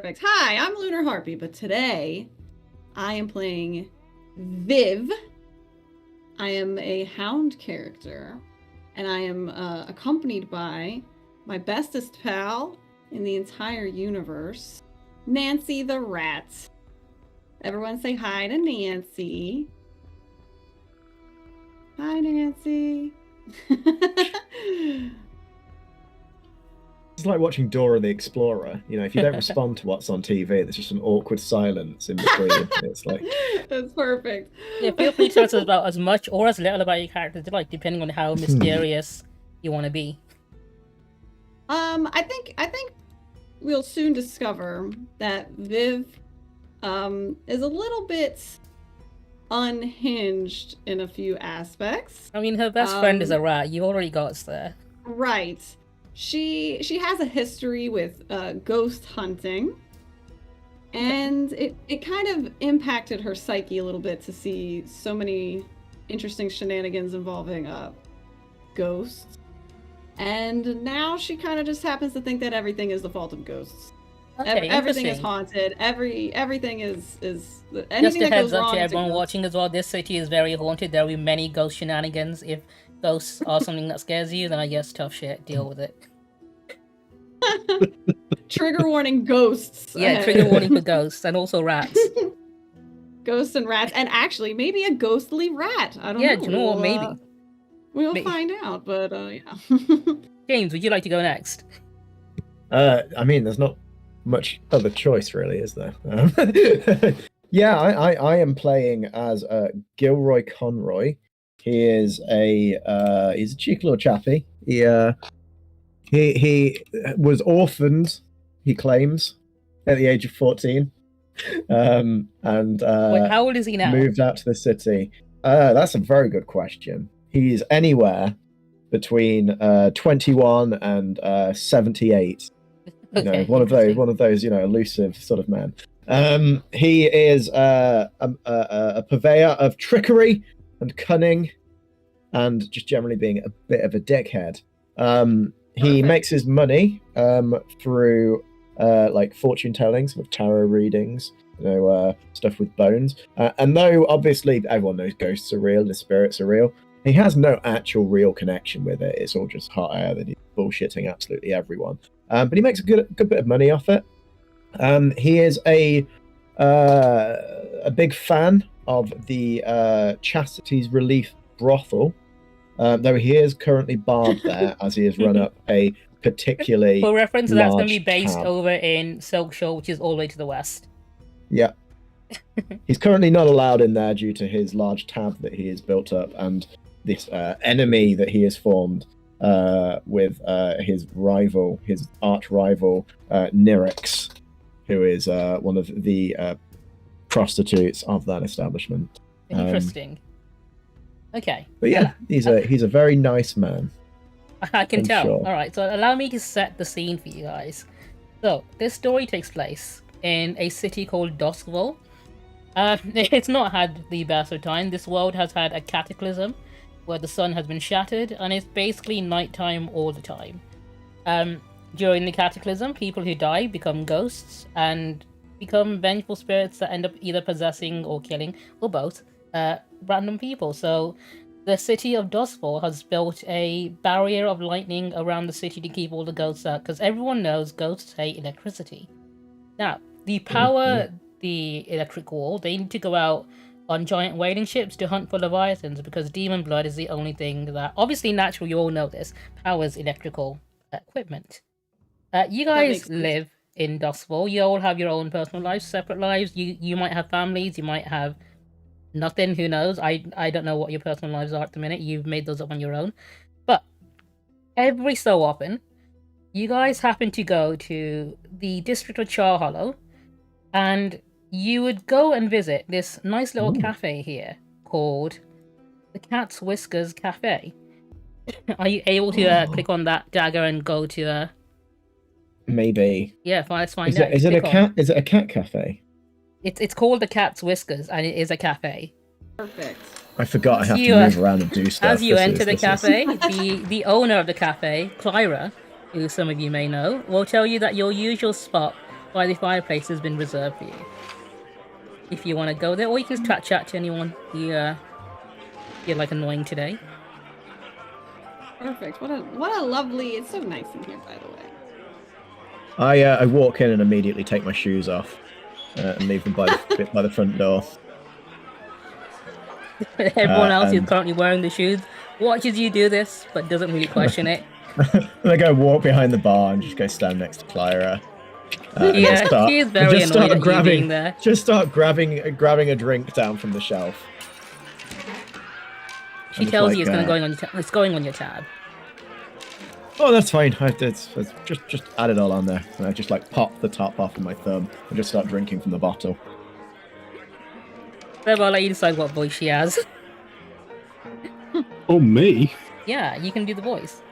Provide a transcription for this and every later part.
Perfect. Hi, I'm Lunar Harpy, but today I am playing Viv. I am a hound character, and I am accompanied by my bestest pal in the entire universe, Nancy the Rat. Everyone say hi to Nancy. Hi, Nancy. It's like watching Dora the Explorer. You know, if you don't respond to what's on TV, there's just an awkward silence in between. It's like that's perfect. Yeah, feel free to tell us about as much or as little about your character as you like, depending on how mysterious you want to be. I think we'll soon discover that Viv is a little bit unhinged in a few aspects. I mean, her best friend is a rat. You already got us there. Right. She has a history with ghost hunting, and it kind of impacted her psyche a little bit to see so many interesting shenanigans involving ghosts. And now she kind of just happens to think that everything is the fault of ghosts. Okay, everything is haunted. Everything is anything just a that heads goes up wrong to everyone watching as well. This city is very haunted. There will be many ghost shenanigans. If ghosts are something that scares you, then I guess tough shit. Deal with it. Trigger warning: ghosts. Yeah, trigger warning for ghosts and also rats. Ghosts and rats, and actually maybe a ghostly rat. I don't know. Yeah, do you know what? Maybe. We'll find out, but yeah. James, would you like to go next? I mean, there's not much other choice, really, is there? Yeah, I am playing as Gilroy Conroy. He is he's a cheeky little chappy. He was orphaned, he claims, at the age of 14. And Wait, how old is he now? Moved out to the city. That's a very good question. He's anywhere between 21 and 78. You know, one of those, you know, elusive sort of man. He is a purveyor of trickery and cunning, and just generally being a bit of a dickhead. He makes his money through like fortune telling, sort of tarot readings, you know, stuff with bones. And though obviously everyone knows ghosts are real, the spirits are real, he has no actual real connection with it. It's all just hot air that he's bullshitting absolutely everyone. But he makes a good bit of money off it. He is a big fan of the Chastity's Relief brothel, though he is currently barred there as he has run up a particularly For reference, that's going to be large based tab. over in Silk Shore, which is all the way to the west. Yeah. He's currently not allowed in there due to his large tab that he has built up and this enemy that he has formed with his arch rival, Nyrix, who is one of the prostitutes of that establishment. Interesting. Okay. But yeah, he's a very nice man. I can tell. Sure. All right, so allow me to set the scene for you guys. So this story takes place in a city called Doskvol. It's not had the best of time. This world has had a cataclysm where the sun has been shattered, and it's basically nighttime all the time. During the cataclysm, people who die become ghosts and become vengeful spirits that end up either possessing or killing, or both, random people. So the city of Doskvol has built a barrier of lightning around the city to keep all the ghosts out, because everyone knows ghosts hate electricity. Now, the power the electric wall, they need to go out on giant whaling ships to hunt for leviathans, because demon blood is the only thing that, obviously natural, you all know this, powers electrical equipment. You guys live in Doskvol. You all have your own personal lives, separate lives. You might have families, you might have nothing, who knows? I don't know what your personal lives are at the minute. You've made those up on your own. But every so often, you guys happen to go to the district of Char Hollow, and you would go and visit this nice little cafe here called the Cat's Whiskers Cafe. Are you able to click on that dagger and go to Maybe. Yeah, let's find out. Is it a cat? Is it a cat cafe? It's called the Cat's Whiskers, and it is a cafe. Perfect. I forgot I have to move around and do stuff. As you enter the cafe, the owner of the cafe, Clyra, who some of you may know, will tell you that your usual spot by the fireplace has been reserved for you. If you want to go there, or you can just chat to anyone you feel like annoying today. Perfect. What a lovely. It's so nice in here, by the way. I walk in and immediately take my shoes off and leave them by the front door. Everyone else who's currently wearing the shoes watches you do this, but doesn't really question it. And I go walk behind the bar and just go stand next to Clara. Yeah, she is very annoyed at you being there. Just start grabbing a drink down from the shelf. She tells you it's going on your tab. Oh, that's fine. It's just add it all on there. And I just like pop the top off with my thumb and just start drinking from the bottle. Then I'll let you decide what voice she has. Oh, me? Yeah, you can do the voice.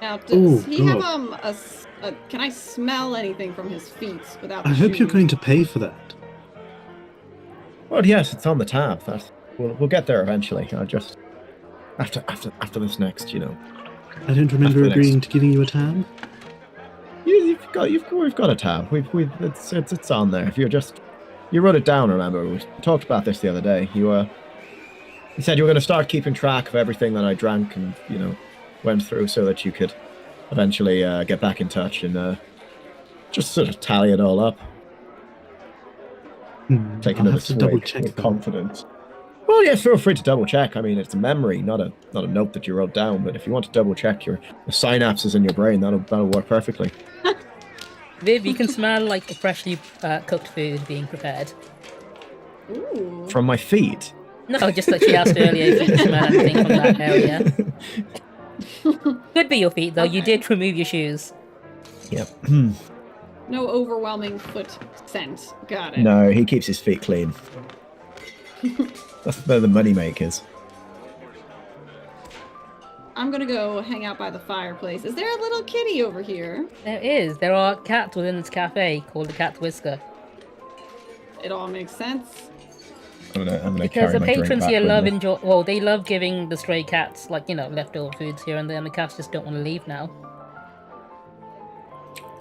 Now, does he have a? Can I smell anything from his feet without? I hope you're going to pay for that. Well, yes, it's on the tab. We'll get there eventually. I'll just after this next, you know. I don't remember agreeing to giving you a tab. We've got a tab. It's on there. If you wrote it down. Remember, we talked about this the other day. You said you were going to start keeping track of everything that I drank and went through, so that you could eventually get back in touch and just sort of tally it all up. Take another swig with confidence. Well, yeah, feel free to double check. I mean, it's a memory, not a note that you wrote down. But if you want to double check the synapses in your brain, that'll work perfectly. Viv, you can smell like the freshly cooked food being prepared. Ooh. From my feet? No, just like she asked earlier if you can smell anything from that area. Could be your feet, though. Okay. You did remove your shoes. Yep. No overwhelming foot scent. Got it. No, he keeps his feet clean. They're the money makers. I'm gonna go hang out by the fireplace. Is there a little kitty over here? There is. There are cats within this cafe called the Cat Whisker. It all makes sense. I'm gonna because carry the my patrons drink back here they love giving the stray cats leftover foods here and there, and the cats just don't want to leave now.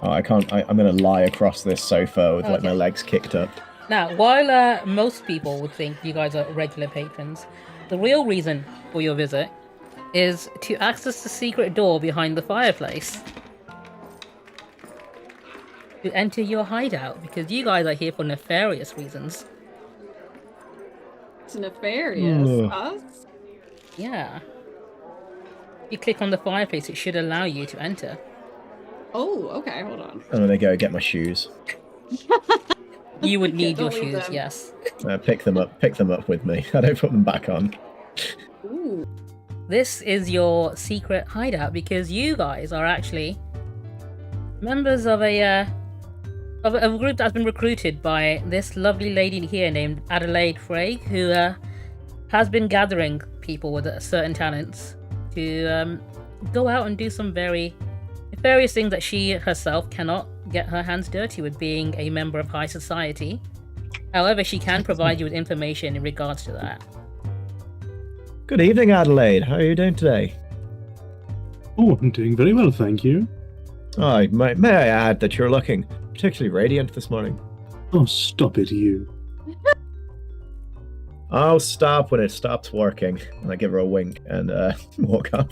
Oh, I can't. I'm gonna lie across this sofa with my legs kicked up. Now, while most people would think you guys are regular patrons, the real reason for your visit is to access the secret door behind the fireplace. To enter your hideout, because you guys are here for nefarious reasons. It's nefarious? Us? Yeah. If you click on the fireplace, it should allow you to enter. Oh, okay, hold on. I'm gonna go get my shoes. You would need your shoes, yes. Pick them up with me. I don't put them back on. Ooh. This is your secret hideout because you guys are actually members of a group that's been recruited by this lovely lady here named Adelaide Frey, who has been gathering people with certain talents to go out and do some very nefarious things that she herself cannot get her hands dirty with, being a member of high society. However, she can provide you with information in regards to that. Good evening, Adelaide. How are you doing today? Oh, I'm doing very well, thank you. Oh, may I add that you're looking particularly radiant this morning. Oh, stop it, you. I'll stop when it stops working. And I give her a wink and walk off.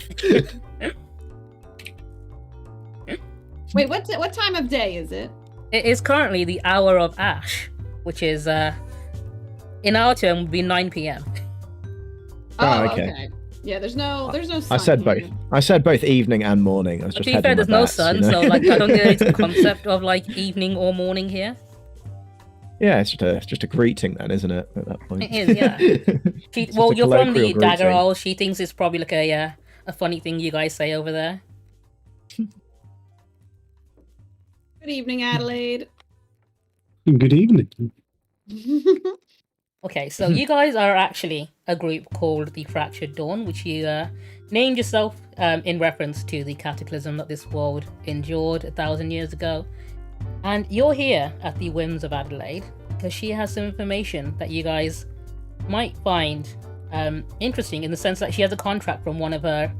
Wait, what time of day is it? It is currently the hour of Ash, which is, in our term, would be 9 p.m. Oh, okay. Yeah, there's no sun. I said here. both. I said both evening and morning. I was just to be fair, there's no sun, so I don't think it's a concept of evening or morning here. Yeah, it's just a greeting then, isn't it? At that point, it is. Yeah. You're from the Dagger Isle. She thinks it's probably a funny thing you guys say over there. Good evening, Adelaide. Good evening. Okay, so you guys are actually a group called the Fractured Dawn, which you named yourself in reference to the cataclysm that this world endured 1,000 years ago. And you're here at the whims of Adelaide because she has some information that you guys might find interesting, in the sense that she has a contract from one of her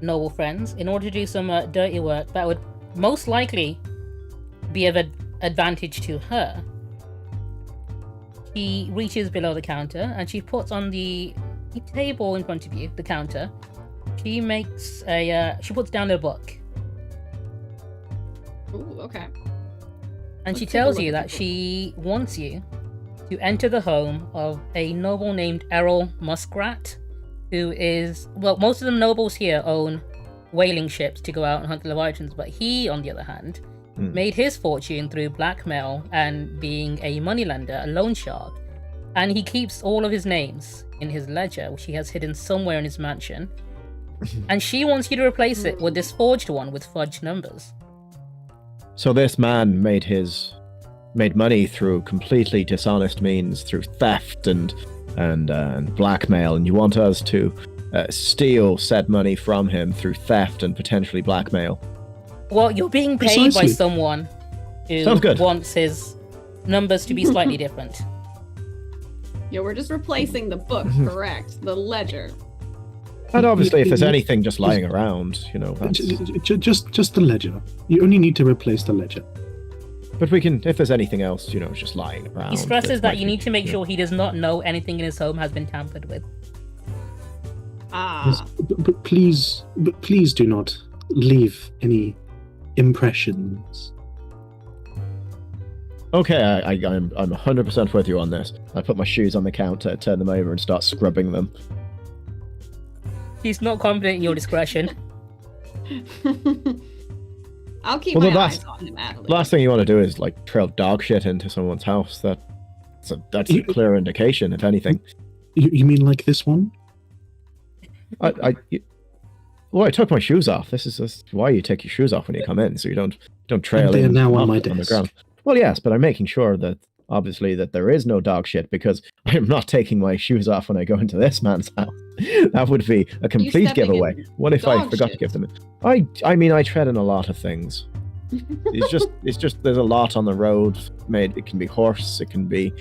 noble friends in order to do some dirty work that would most likely be of advantage to her. She reaches below the counter and she puts on the table in front of you, the counter. She makes she puts down a book. Ooh, okay. And she Let's take a tells look you at that the book. she wants you to enter the home of a noble named Errol Muskrat, who is, well, most of the nobles here own whaling ships to go out and hunt leviathans, but he, on the other hand, made his fortune through blackmail and being a moneylender, a loan shark. And he keeps all of his names in his ledger, which he has hidden somewhere in his mansion. And she wants you to replace it with this forged one with fudged numbers. So this man made money through completely dishonest means, through theft and blackmail, and you want us to steal said money from him through theft and potentially blackmail. Well, you're being paid Precisely. by someone who Sounds good. wants his numbers to be slightly different. Yeah, we're just replacing the book, correct? The ledger. And obviously, if there's anything just lying around, that's... Just the ledger. You only need to replace the ledger. But we can, if there's anything else, just lying around. He stresses that you need to make yeah. sure he does not know anything in his home has been tampered with. Ah. But please do not leave any impressions. Okay, I'm 100% with you on this. I put my shoes on the counter, turn them over, and start scrubbing them. He's not confident in your discretion. I'll keep Well, my the eyes on him, Adelaide. Last thing you want to do is trail dog shit into someone's house. That's a clear indication, if anything. You mean like this one? I took my shoes off. This is why you take your shoes off when you come in, so you don't trail And they are in now on on my the desk. ground. Well, yes, but I'm making sure that obviously that there is no dog shit, because I'm not taking my shoes off when I go into this man's house. That would be a complete stepping giveaway. in What if I dog forgot shit? to give them? I mean, I tread in a lot of things. It's just there's a lot on the road. It can be horse, it can be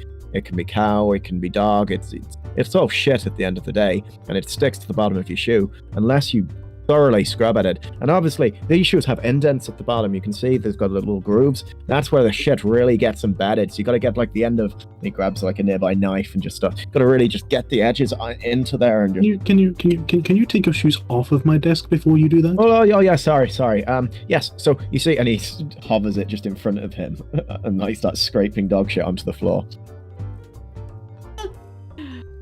cow, it can be dog. It's all shit at the end of the day, and it sticks to the bottom of your shoe unless you thoroughly scrub at it. And obviously these shoes have indents at the bottom. You can see there's got little grooves. That's where the shit really gets embedded. So you got to get the end of. He grabs a nearby knife and just stuff. Got to really just get the edges into there and just. Can you take your shoes off of my desk before you do that? Oh yeah, sorry. Yes. So you see, and he hovers it just in front of him, and he starts scraping dog shit onto the floor.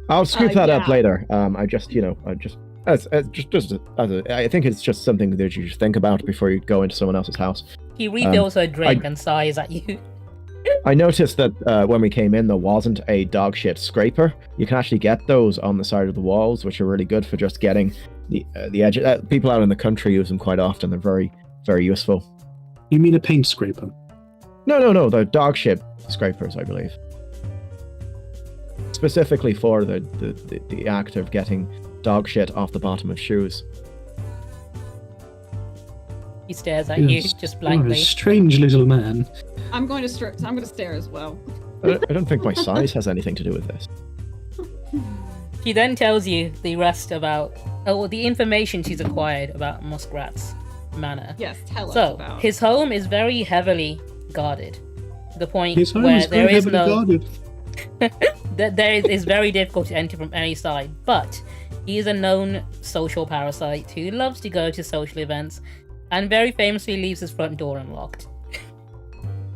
I'll scoop that up yeah. later. I think it's just something that you should think about before you go into someone else's house. He refills her drink and sighs at you. I noticed that when we came in, there wasn't a dog shit scraper. You can actually get those on the side of the walls, which are really good for just getting the edge. People out in the country use them quite often. They're very, very useful. You mean a paint scraper? No, they're dog shit scrapers, I believe. Specifically for the act of getting dog shit off the bottom of shoes. He stares at you just You are a blankly. strange little man. I'm going to stare as well. I don't think my size has anything to do with this. She then tells you the rest about the information she's acquired about Muskrat's manor. Yes, tell us So about. his home is very heavily guarded, to the point His home where is there very is heavily no guarded. is very difficult to enter from any side. But he is a known social parasite who loves to go to social events, and very famously leaves his front door unlocked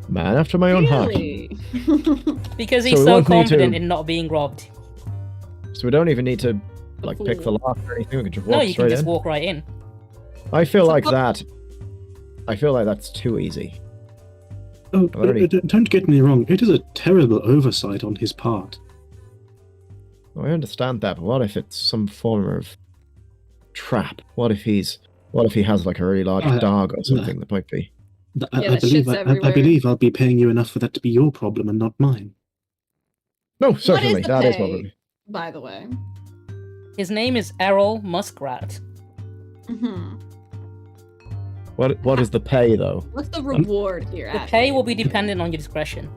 Man after my own heart. Really? because So he's we so won't need confident to- in not being robbed. So we don't even need to pick the fool. lock or anything. We can just walk No, you straight can just in. walk right in. I feel like So- that. I feel like that's too easy. Oh, Already- don't get me wrong. It is a terrible oversight on his part. I understand that, but what if it's some form of trap? What if he has a really large dog or something that might be? I that believe shit's I everywhere. believe I'll be paying you enough for that to be your problem and not mine. No, certainly the that is pay? what we. By the way. His name is Errol Muskrat. Hmm. What is the pay though? What's the reward here? The Adelaide? pay will be dependent on your discretion.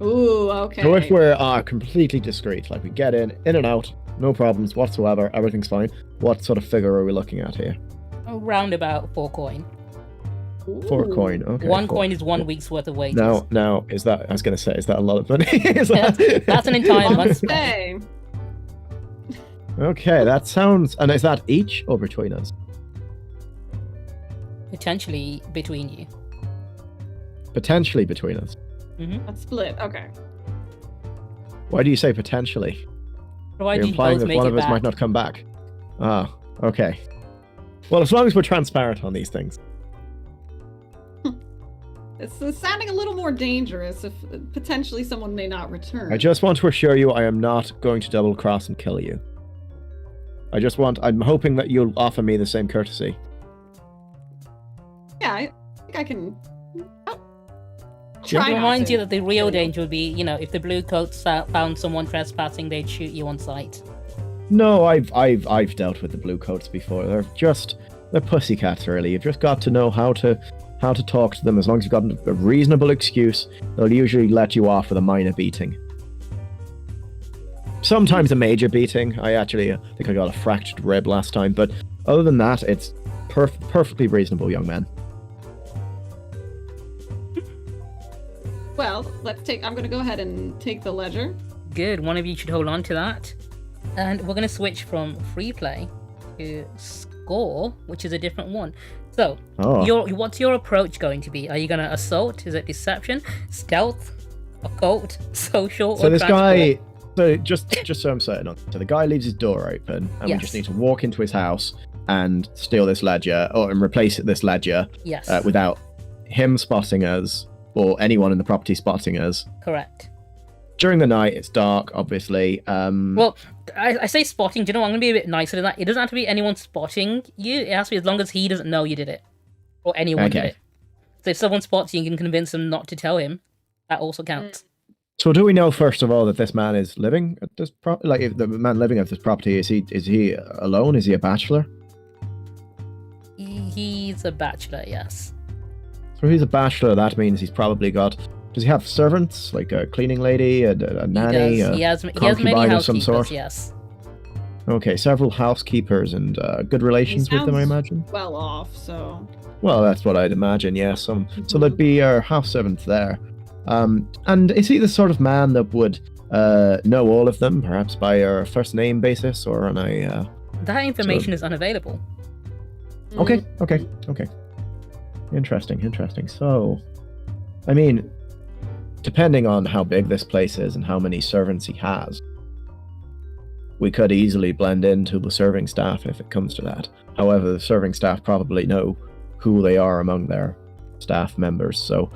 Ooh, okay. So if we're completely discreet, we get in and out, No problems whatsoever. Everything's fine. What sort of figure are we looking at here? Around about 4 coin. 4 coin. Okay. 1 coin is 1 week's worth of wages. Now, is that? I was going to say, is that a lot of money? That's an entire month's pay. Hey. Okay, that sounds. And is that each or between us? Potentially between you. Potentially between us. Let's split. Okay. Why do you say potentially? Provided You're you implying both that make one it of us back. might not come back. Ah, okay. Well, as long as we're transparent on these things. It's sounding a little more dangerous if potentially someone may not return. I just want to assure you I am not going to double cross and kill you. I'm hoping that you'll offer me the same courtesy. Yeah, I think I can. It reminds you that the real danger would be, if the blue coats found someone trespassing, they'd shoot you on sight. No, I've dealt with the blue coats before. They're pussycats, really. You've just got to know how to talk to them. As long as you've got a reasonable excuse, they'll usually let you off with a minor beating. Sometimes a major beating. I think I got a fractured rib last time, but other than that, it's perfectly reasonable, young man. Well, I'm going to go ahead and take the ledger. Good, one of you should hold on to that. And we're going to switch from free play to score, which is a different one. So, what's your approach going to be? Are you going to assault? Is it deception, stealth, occult, social, so or this transport? guy, so just so I'm certain, so the guy leaves his door open, and we just need to walk into his house and steal this ledger, and replace this ledger without him spotting us, or anyone in the property spotting us. Correct. During the night, it's dark, obviously. Well, I say spotting. Do you know what? I'm going to be a bit nicer than that. It doesn't have to be anyone spotting you. It has to be as long as he doesn't know you did it. Or anyone did it. So if someone spots you, you can convince them not to tell him. That also counts. So do we know, first of all, that this man is living at this property? Like, if the man living at this property, is he alone? Is he a bachelor? He's a bachelor, yes. So if he's a bachelor, that means he's probably got... Does he have servants, like a cleaning lady, a nanny, he has many concubine of some housekeepers, sort? yes. Okay, several housekeepers and good relations with them, I imagine? Well off, so... Well, that's what I'd imagine, yes. So there'd be our house servants there. And is he the sort of man that would know all of them, perhaps by a first name basis or on a... That information is unavailable. Okay. Interesting. So, I mean, depending on how big this place is and how many servants he has, we could easily blend into the serving staff if it comes to that. However, the serving staff probably know who they are among their staff members, so...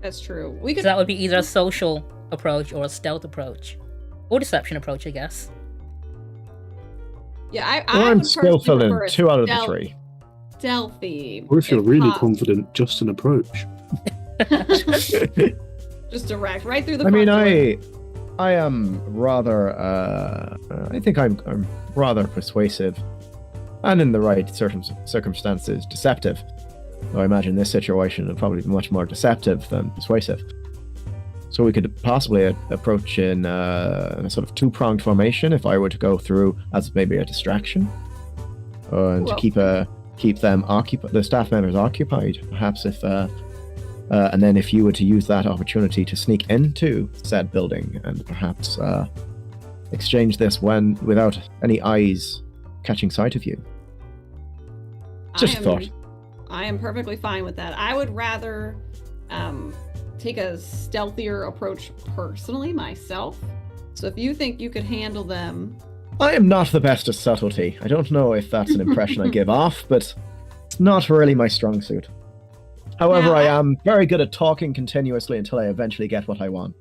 That's true. So that would be either a social approach or a stealth approach. Or deception approach, I guess. Yeah, I'm skillful in 2 out of the 3. Stealthy. Or if you're really confident, just an approach. Just direct, right through the I mean, front door. I am rather... I think I'm rather persuasive. And in the right circumstances, deceptive. Though I imagine this situation would probably be much more deceptive than persuasive. So we could possibly approach in a sort of 2-pronged formation if I were to go through as maybe a distraction. And to keep them occupied, the staff members occupied, perhaps if... and then if you were to use that opportunity to sneak into said building and perhaps exchange this without any eyes catching sight of you. Just a thought. I am perfectly fine with that. I would rather take a stealthier approach personally myself. So if you think you could handle them... I am not the best at subtlety. I don't know if that's an impression I give off, but it's not really my strong suit. However, I am very good at talking continuously until I eventually get what I want.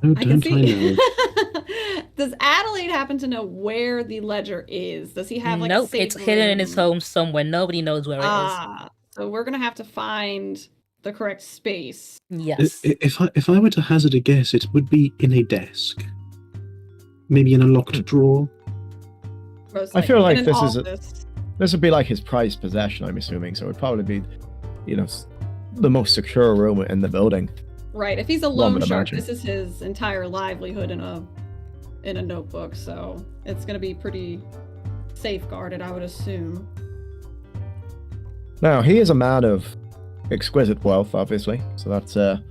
Oh, don't I know? Does Adelaide happen to know where the ledger is? Does he have like Nope, a safe it's hidden in his home somewhere. Nobody knows where it is. So we're gonna have to find the correct space. Yes. If I were to hazard a guess, it would be in a desk. Maybe in a locked drawer. I feel like in an office. This would be like his prized possession, I'm assuming, so it would probably be, the most secure room in the building. Right. If he's a One loan would shark, imagine. this is his entire livelihood in a notebook, so it's gonna be pretty safeguarded, I would assume. Now, he is a man of exquisite wealth, obviously, so that's a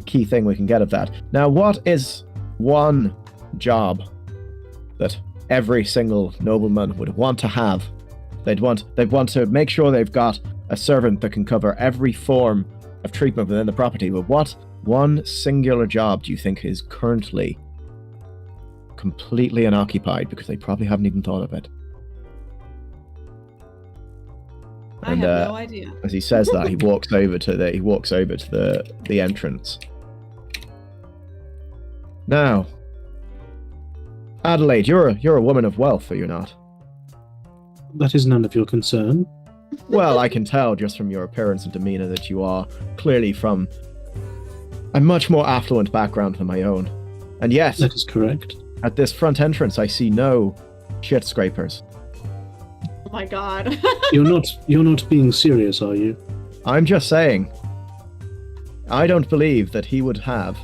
key thing we can get of that. Now, what is one job that every single nobleman would want to have? They'd want to make sure they've got a servant that can cover every form of treatment within the property, but what one singular job do you think is currently completely unoccupied because they probably haven't even thought of it? I have no idea. As he says that, he walks over to the entrance. Now, Adelaide, you're a woman of wealth, are you not? That is none of your concern. Well, I can tell just from your appearance and demeanor that you are clearly from a much more affluent background than my own. And yes, That is correct. at this front entrance, I see no shit scrapers. Oh my god. You're not being serious, are you? I'm just saying, I don't believe that he would have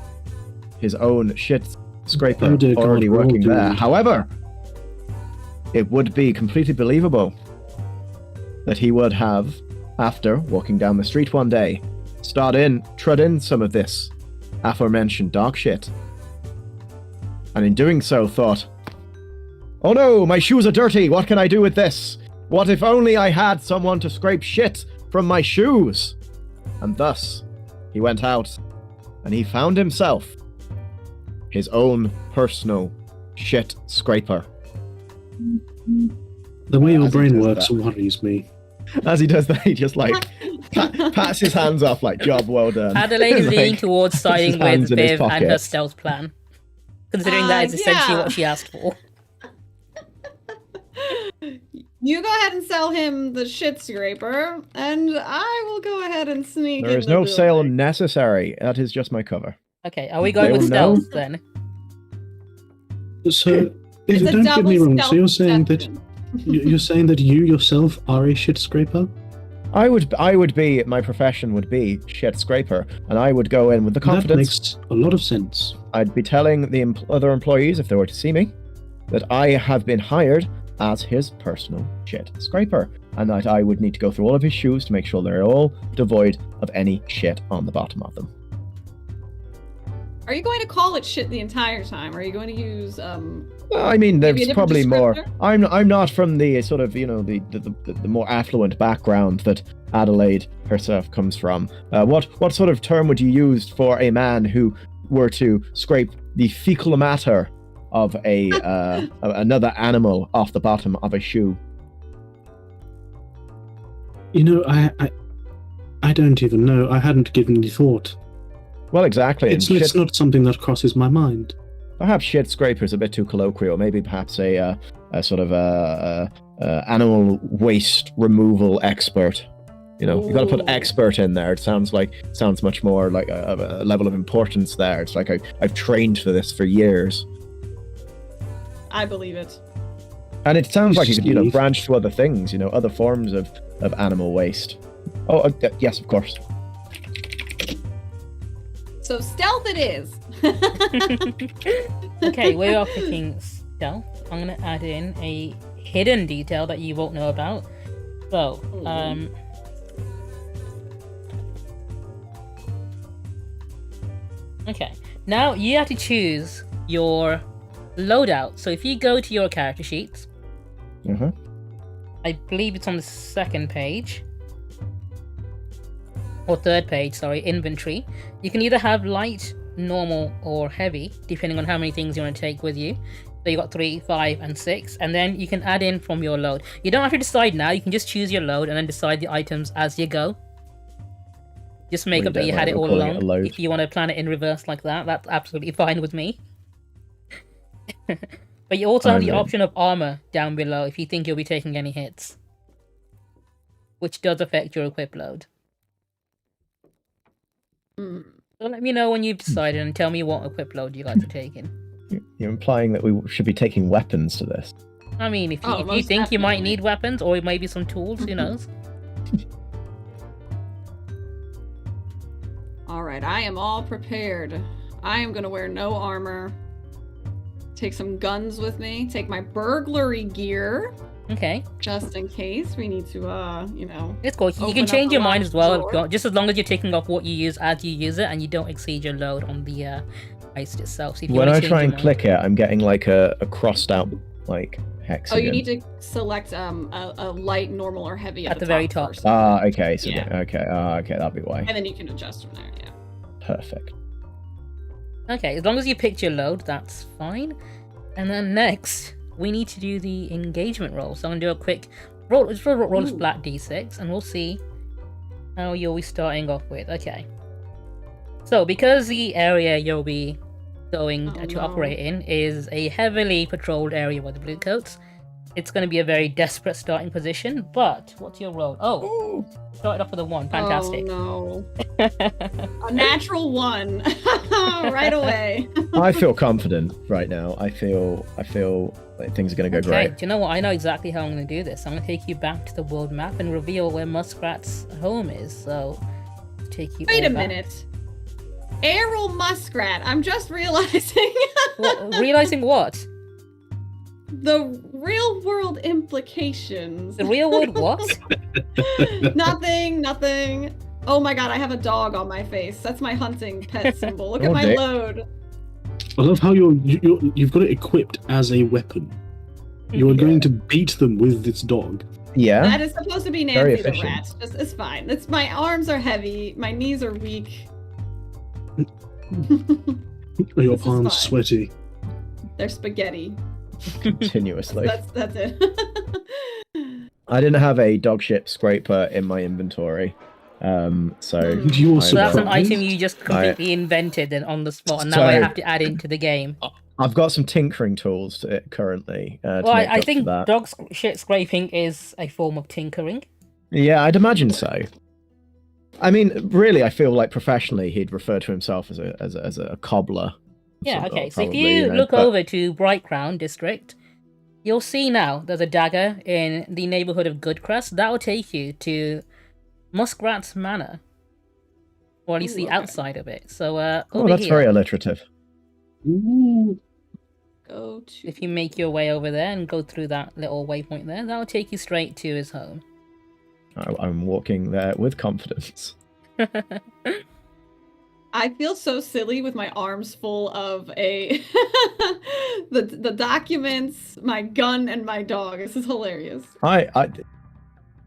his own shit scraper Oh dear God, already we're all working there. doomed. However, it would be completely believable that he would have, after walking down the street one day, trud in some of this aforementioned dog shit. And in doing so thought, oh no, my shoes are dirty, what can I do with this? What if only I had someone to scrape shit from my shoes? And thus, he went out, and he found himself his own personal shit scraper. The way your As he brain does works that. worries me. As he does that, he just like pats his hands off like, job well done. Adelaide is Like, leaning towards puts siding his hands with in his Viv and her pockets. stealth plan, considering that is essentially yeah. what she asked for. You go ahead and sell him the shit scraper, and I will go ahead and sneak There in is the no sale building. necessary. That is just my cover. Okay, are we going They with will know. stealth then? So, It's a don't get me double wrong. So stealth you're saying that deception. you're saying that you yourself are a shit scraper? I would be, my profession would be shit scraper, and I would go in with the That confidence. makes a lot of sense. I'd be telling the other employees, if they were to see me, that I have been hired as his personal shit scraper, and that I would need to go through all of his shoes to make sure they're all devoid of any shit on the bottom of them. Are you going to call it shit the entire time? Are you going to use Well, I mean, Maybe a there's different probably more. descriptor? I'm not from the sort of, you know, the more affluent background that Adelaide herself comes from. What sort of term would you use for a man who were to scrape the fecal matter of a another animal off the bottom of a shoe? You know, I don't even know. I hadn't given any thought. Well, exactly. and It's not something that crosses my mind. Perhaps shit scraper's a bit too colloquial. Maybe perhaps a sort of animal waste removal expert. You know, you got to put Ooh. expert in there. It sounds much more like a level of importance there. It's like I've trained for this for years, I believe it. and it sounds like you could, you know, Steve. branch to other things. You know, other forms of animal waste. Oh, yes, of course. So stealth it is. Okay, we are picking stealth. I'm gonna add in a hidden detail that you won't know about. So, okay. Now you have to choose your loadout. So if you go to your character sheets, Uh-huh. I believe it's on the second page. Or third page, sorry, inventory. You can either have light, normal, or heavy, depending on how many things you want to take with you. So you got 3, 5, and 6, and then you can add in from your load. You don't have to decide now, you can just choose your load and then decide the items as you go. Just make Well, up that you don't had it mind all calling it a along. load. If you want to plan it in reverse like that, that's absolutely fine with me. But you also have the I'm in. option of armor down below if you think you'll be taking any hits, which does affect your equip load. Mm. So let me know when you've decided and tell me what equip load you guys are taking. You're implying that we should be taking weapons to this. I mean, if you, Oh, if you most think you might definitely. need weapons or maybe some tools, who knows? All right, I am all prepared. I am gonna wear no armor. Take some guns with me. Take my burglary gear. Okay. Just in case we need to, you know. It's cool. You open can up change the your mind locked as well, if drawer. you want, just as long as you're taking off what you use as you use it and you don't exceed your load on the heist itself. So if you When wanna I change try your and mind- click it, I'm getting like a crossed out like Oh, hexagon. you need to select a light, normal, or heavy At the very top. first. Okay. So Yeah. okay. Okay, that'll be why. And then you can adjust from there, yeah. Perfect. Okay, as long as you picked your load, that's fine. And then next, we need to do the engagement roll. So I'm gonna do a quick roll. Just roll a Ooh. flat d6, and we'll see how you'll be starting off with. Okay. So because the area you'll be going Oh, to no. operate in is a heavily patrolled area by the Bluecoats, it's going to be a very desperate starting position. But what's your roll? Oh, started off with a 1. Fantastic. Oh, no. A natural 1. Right away. I feel confident right now. I feel like things are going to go Okay, great. do you know what? I know exactly how I'm going to do this. I'm going to take you back to the world map and reveal where Muskrat's home is. So, take you. Wait all a back. minute. Errol Muskrat. I'm just realizing Realizing what? the real world implications. The real world what? Nothing. Oh my god, I have a dog on my face. That's my hunting pet symbol. Look at Oh, my dear. load. I love how you've got it equipped as a weapon. You are going to beat them with this dog. Yeah. That is supposed to be Very Nancy the efficient. rat. It's fine. It's my arms are heavy. My knees are weak. Your This is palms fine. sweaty. They're spaghetti. Continuously. That's it. I didn't have a dog shit scraper in my inventory. So You're So that's an surprised? item you just completely invented and on the spot, and now I So- have to add into the game. I've got some tinkering tools to it currently. To Well, make I up think for that. dog shit scraping is a form of tinkering. Yeah, I'd imagine so. I mean, really, I feel like professionally he'd refer to himself as a cobbler. Yeah, Some- okay. So if probably, you know, look but- over to Bright Crown District, you'll see now there's a dagger in the neighborhood of Goodcrest. That will take you to Muskrat's Manor. Or at least Ooh, the okay. outside of it. So, Oh, over that's here, very alliterative. Ooh. Go to. if you make your way over there and go through that little waypoint there, that will take you straight to his home. I'm walking there with confidence. I feel so silly with my arms full of the documents, my gun, and my dog. This is hilarious. I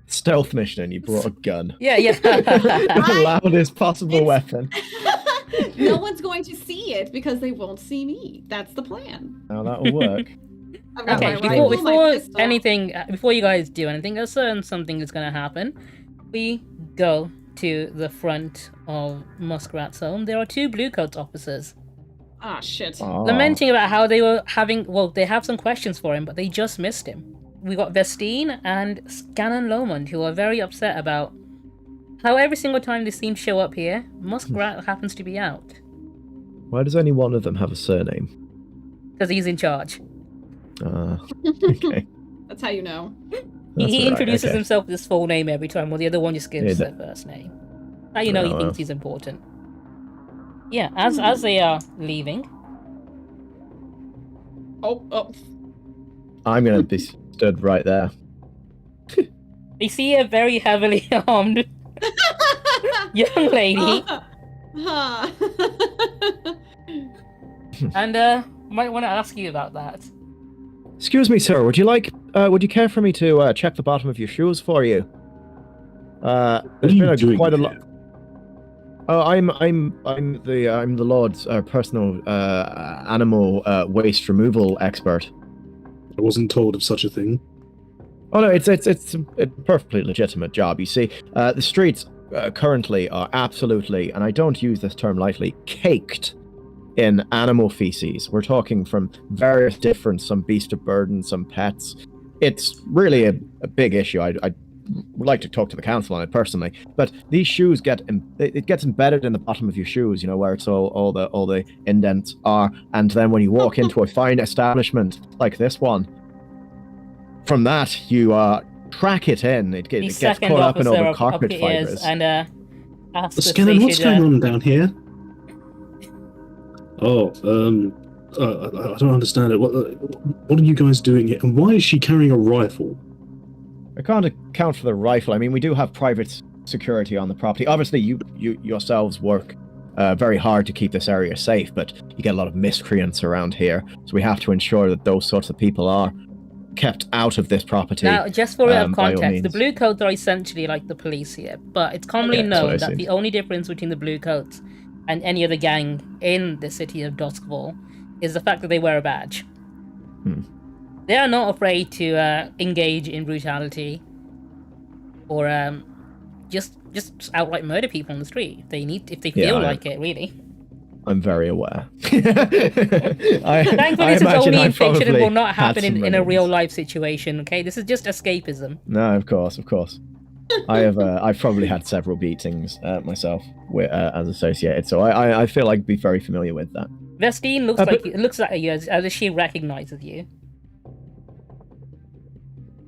stealth mission, and you brought a gun. Yeah, yeah. The loudest possible It's- weapon. No one's going to see it because they won't see me. That's the plan. Now that'll work. I've got Okay, my before rifle, my before pistol. anything, before you guys do anything, a certain something is gonna happen. We go to the front of Muskrat's home. There are 2 Bluecoats officers Ah, shit. Aw. lamenting about how they were having. Well, they have some questions for him, but they just missed him. We got Vestine and Scannon Lomond, who are very upset about how every single time they seem to show up here, Muskrat happens to be out Why does only one of them have a surname? because he's in charge. Okay. That's how you know. That's He all right, introduces okay. himself with his full name every time, while the other one just gives Yeah, their first name. Now you know Oh, he well. thinks he's important. Yeah, as they are leaving, Oh. I'm gonna be stood right there. they see a very heavily armed young lady, Huh. and might want to ask you about that. Excuse me, sir. Would you care for me to check the bottom of your shoes for you? What are There's you been doing quite a here? lot. Oh, I'm the Lord's personal animal waste removal expert. I wasn't told of such a thing. Oh no, it's a perfectly legitimate job. You see, the streets currently are absolutely, and I don't use this term lightly, caked in animal feces. We're talking from various different, some beast of burden, some pets. It's really a big issue. I would like to talk to the council on it personally, but these shoes it gets embedded in the bottom of your shoes, you know, where it's all the indents are, and then when you walk into a fine establishment like this one, from that you track it in. It The gets second caught up in all officer the up carpet your ears, fibers. and Ask the Scanlan, what's station, going on down here? Oh, I don't understand it. What are you guys doing here? And why is she carrying a rifle? I can't account for the rifle. I mean, we do have private security on the property. Obviously, you yourselves work very hard to keep this area safe, but you get a lot of miscreants around here, so we have to ensure that those sorts of people are kept out of this property. Now, just for a bit of by all context, the means. blue coats are essentially like the police here, but it's commonly Yeah, that's what known I that see. the only difference between the blue coats and any other gang in the city of Doskvol is the fact that they wear a badge. Hmm. They are not afraid to engage in brutality or just outright murder people on the street if they feel like it, really. I'm very aware. Thankfully, this is only in fiction and will not happen in a real life situation. Okay, this is just escapism. No, of course. I've probably had several beatings myself as associated, so I feel like I'd be very familiar with that. Vestine looks at you as if she recognizes you.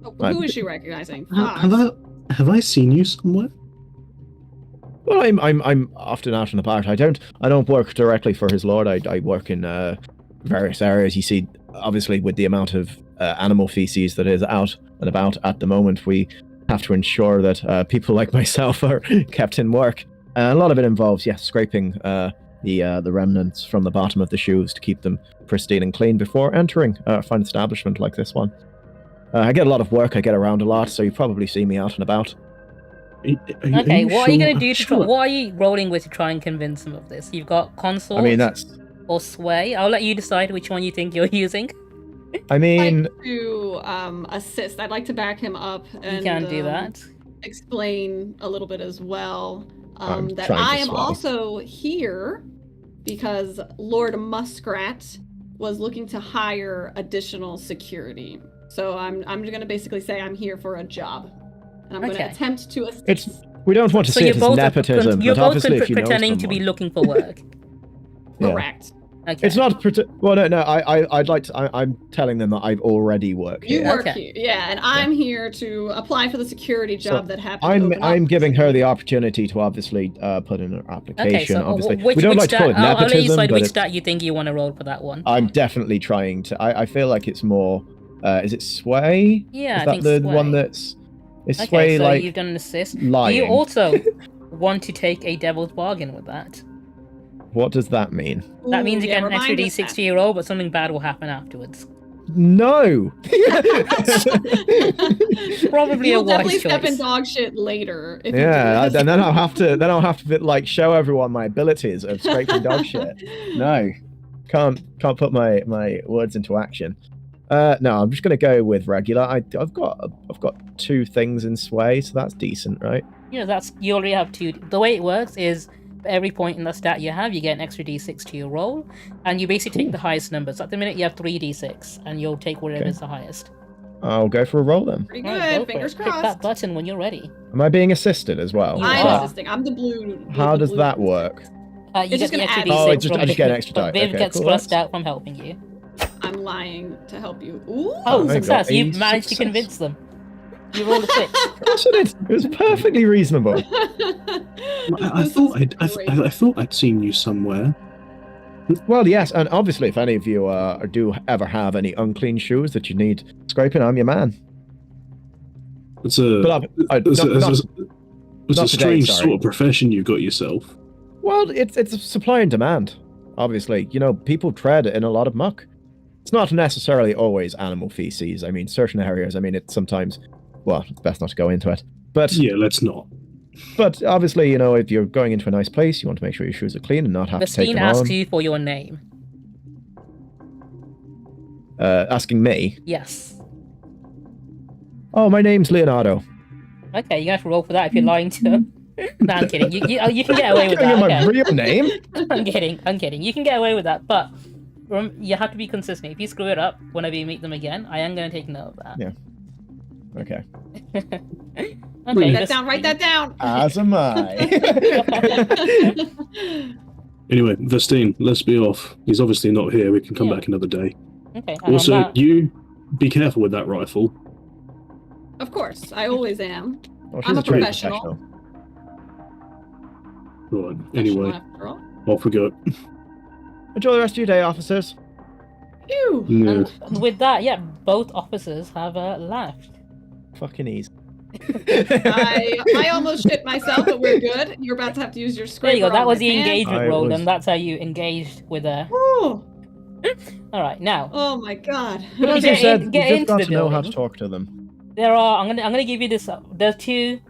Oh, who is she recognizing? Have I seen you somewhere? Well, I'm often out and about. I don't work directly for his lord. I work in various areas. You see, obviously, with the amount of animal feces that is out and about at the moment, we have to ensure that people like myself are kept in work. A lot of it involves, scraping the remnants from the bottom of the shoes to keep them pristine and clean before entering a fine establishment like this one. I get a lot of work. I get around a lot, so you probably see me out and about. Okay, what are you going to do what are you rolling with to try and convince them of this? You've got consort or sway. I'll let you decide which one you think you're using. I mean, I'd like to assist. I'd like to back him up and you can do that. Explain a little bit as well that trying to I am sway. also here because Lord Muskrat was looking to hire additional security. So I'm going to basically say I'm here for a job. And I'm going to attempt to assist. We don't want to say it's nepotism, you're but both obviously if you know pretending to be looking for work. Correct. Okay. It's not well, no. I'd like to. I'm telling them that I already work here. You work here, and I'm here to apply for the security job that happened. I'm giving her the opportunity to obviously put in her application. Okay, so obviously, we don't like to call it nepotism. I'll let you decide but which stat you think you want to roll for that one. I'm definitely trying to. I feel like it's more. Is it sway? Yeah, is I think that the sway. one that's? Is Okay, sway so like you've done an assist. lying? Do you also want to take a devil's bargain with that? What does that mean? That means you get an extra d6 to your roll, but something bad will happen afterwards. No. Probably You'll a wise definitely choice. step in dog shit later. If Yeah, you do and then I'll have to like show everyone my abilities of scraping dog shit. No, can't put my words into action. No, I'm just gonna go with regular. I've got 2 things in sway, so that's decent, right? Yeah, you already have 2. The way it works is for every point in the stat you have, you get an extra d6 to your roll, and you basically take the highest number. So at the minute you have 3 d6, and you'll take whatever is the highest. I'll go for a roll then. Pretty good. Right, Fingers Click that crossed. button when you're ready. Am I being assisted as well? I'm are. assisting. I'm the blue. How does that work? You It's get just the gonna extra add- d6 Oh, I from just get an extra die. Viv Okay, gets cool, stressed that's- out from helping you. I'm lying to help you. Ooh. Oh, I success! got a You've managed to success. convince them. You rolled a 6. It was perfectly reasonable. I thought I'd seen you somewhere. Well, yes, and obviously, if any of you do ever have any unclean shoes that you need scraping, I'm your man. It's a Not today, strange sorry. sort of profession you've got yourself. Well, it's supply and demand. Obviously, people tread in a lot of muck. It's not necessarily always animal feces. I mean, certain areas. I mean, it's sometimes. Well, it's best not to go into it. But Yeah, let's not. But obviously, if you're going into a nice place, you want to make sure your shoes are clean and not have to take Vestine them asks on. you for your name. Asking me. Yes. Oh, my name's Leonardo. Okay, you have to roll for that if you're lying to him. No, I'm kidding. You can get away with Giving that. you my Okay. real name. I'm kidding. You can get away with that, but you have to be consistent. If you screw it up whenever you meet them again, I am going to take note of that. Yeah. Okay. Okay. Write that down. As am I. Anyway, Vestine, let's be off. He's obviously not here. We can come back another day. Okay. and Also, on that- you be careful with that rifle. Of course, I always am. Oh, she's I'm a trained professional. Right. That's Anyway, one after all. off we go. Enjoy the rest of your day, officers. Phew. Yeah. And with that, yeah, both officers have left. Fucking easy. I almost shit myself, but we're good. You're about to have to use your There scraper. you go. That on was my the pants. engagement I roll, was- and that's how you engaged with a. Ooh. All right, now Oh my god. Get As you in- said, get you've just into got the to know how to building. talk to them. there are. I'm gonna give you this. There's two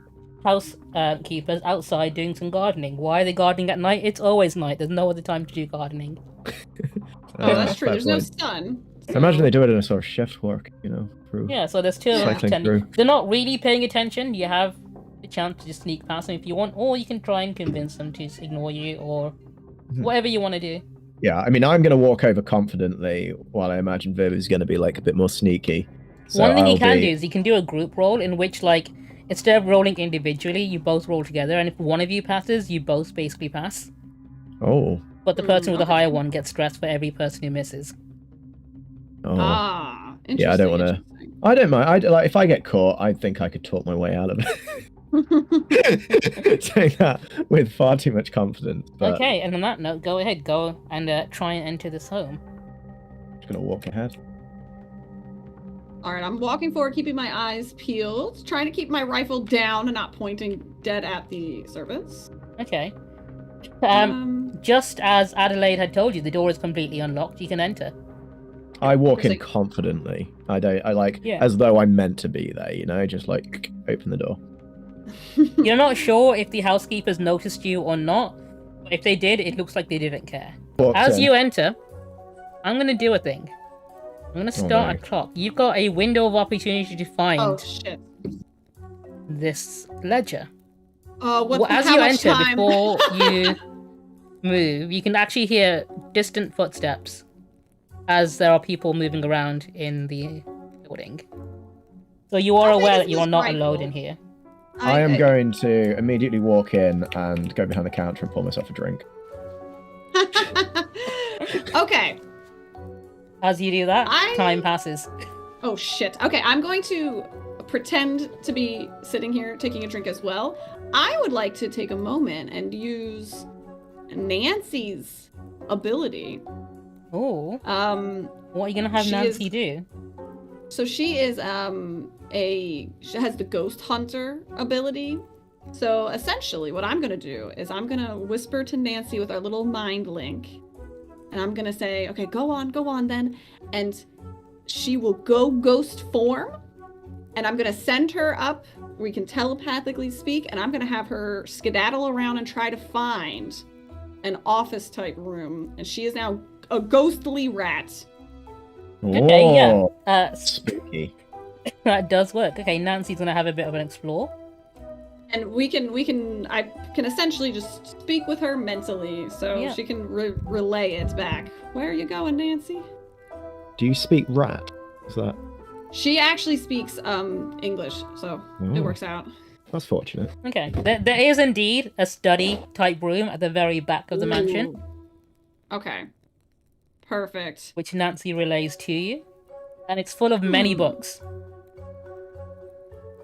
house keepers outside doing some gardening. Why are they gardening at night? It's always night. There's no other time to do gardening. Oh, that's true. fair There's no point. sun. I imagine they do it in a sort of shift work, through Yeah, so there's two of them cycling pretending. through. They're not really paying attention. You have the chance to just sneak past them if you want, or you can try and convince them to ignore you, or whatever you want to do. Yeah, I mean, I'm going to walk over confidently while I imagine Viv is going to be like a bit more sneaky. So One thing you I'll can be- do is you can do a group roll in which, like, instead of rolling individually, you both roll together, and if one of you passes, you both basically pass. Oh. But the person with the okay. higher one gets stressed for every person who misses. Oh. Ah, interesting. Yeah, I don't wanna- I don't mind. Like, if I get caught, I think I could talk my way out of it. Saying that with far too much confidence. But Okay, and on that note, go ahead, go and try and enter this home. I'm just going to walk ahead. All right, I'm walking forward, keeping my eyes peeled, trying to keep my rifle down and not pointing dead at the servants. Okay. Um, Just as Adelaide had told you, the door is completely unlocked. You can enter. I walk in Like- confidently. I don't. I like Yeah. as though I'm meant to be there. Just like open the door. You're not sure if the housekeepers noticed you or not. But if they did, it looks like they didn't care. Walks As in. you enter, I'm gonna do a thing. I'm gonna start a no. clock. You've got a window of opportunity to find oh shit. this ledger. What? Well, as how you much enter, time? before you move, you can actually hear distant footsteps as there are people moving around in the building. So you are How big aware is that you are this not alone rifle? in here. I am going to immediately walk in and go behind the counter and pour myself a drink. Okay. As you do that, I- time passes. Oh shit. Okay, I'm going to pretend to be sitting here taking a drink as well. I would like to take a moment and use Nancy's ability. Oh, what are you gonna have She Nancy is- do? So she is she has the ghost hunter ability. So essentially what I'm gonna do is I'm gonna whisper to Nancy with our little mind link. And I'm gonna say, okay, go on then. And she will go ghost form. And I'm gonna send her up. We can telepathically speak, and I'm gonna have her skedaddle around and try to find an office type room. And she is now a ghostly rat. Okay, yeah. Oh, spooky. That does work. Okay, Nancy's gonna have a bit of an explore. And I can essentially just speak with her mentally, so Yeah. she can relay it back. Where are you going, Nancy? Do you speak rat? Is that? She actually speaks English, so it Oh. works out. That's fortunate. Okay, there is indeed a study type room at the very back of the mansion, Ooh. Okay. Perfect. which Nancy relays to you, and it's full of many Hmm. books.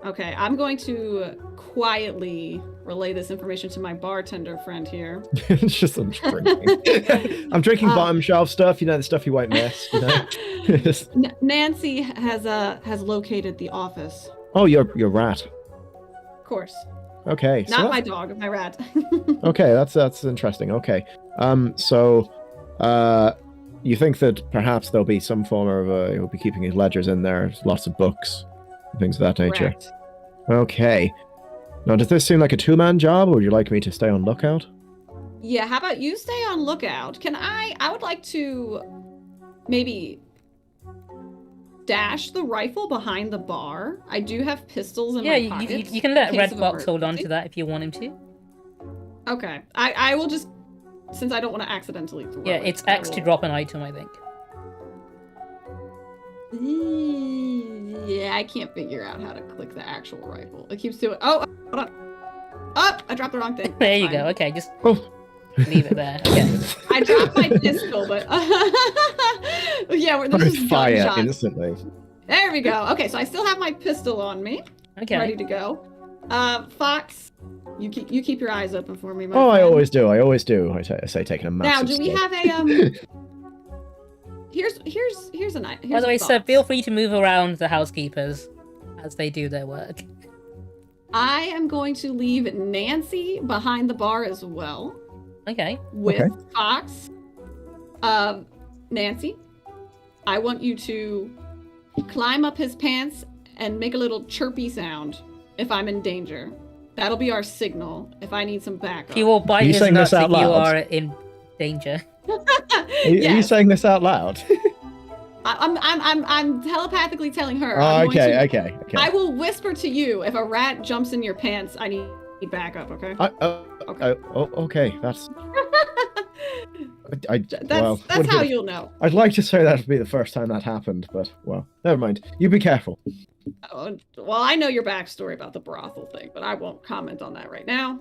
Okay, I'm going to quietly relay this information to my bartender friend here. It's just I'm just drinking. I'm drinking bottom shelf stuff. The stuff you won't miss. Just- Nancy has located the office. Oh, you're rat. Of course. Okay. so Not my that's- dog, my rat. Okay, that's interesting. Okay. You think that perhaps there'll be some form of you'll be keeping his ledgers in there, lots of books, things of that nature. Correct. Okay. Now, does this seem like a two-man job, or would you like me to stay on lookout? Yeah, how about you stay on lookout? I would like to maybe dash the rifle behind the bar. I do have pistols in Yeah, my you pockets. can let in case Red of Fox hold on to emergency. that if you want him to. Okay. I will just, since I don't want to accidentally throw Yeah, it, it's I X to will- drop an item, I think. Yeah, I can't figure out how to click the actual rifle. It keeps doing. Oh, hold on. Oh, I dropped the wrong thing. There That's you fine. go. Okay, just Oh. leave it there. Okay. I dropped my pistol, but yeah, this is Fire gunshot. instantly. There we go. Okay, so I still have my pistol on me, Okay. ready to go. Fox, You keep your eyes open for me, my Oh, I friend. always do. I always do. I say taking a massive. Now, do we sip. have a Here's an By the way, sir, feel free to move around the housekeepers as they do their work. I am going to leave Nancy behind the bar as well. Okay. With Fox. Nancy, I want you to climb up his pants and make a little chirpy sound if I'm in danger. That'll be our signal if I need some backup. He will bite his saying nuts this if out you loud? are in danger. Are you saying this out loud? I'm telepathically telling her. Okay. I will whisper to you if a rat jumps in your pants. I need backup. Okay. Okay. That's. That's how you'll know. I'd like to say that would be the first time that happened, but well, never mind. You be careful. Oh, well, I know your backstory about the brothel thing, but I won't comment on that right now.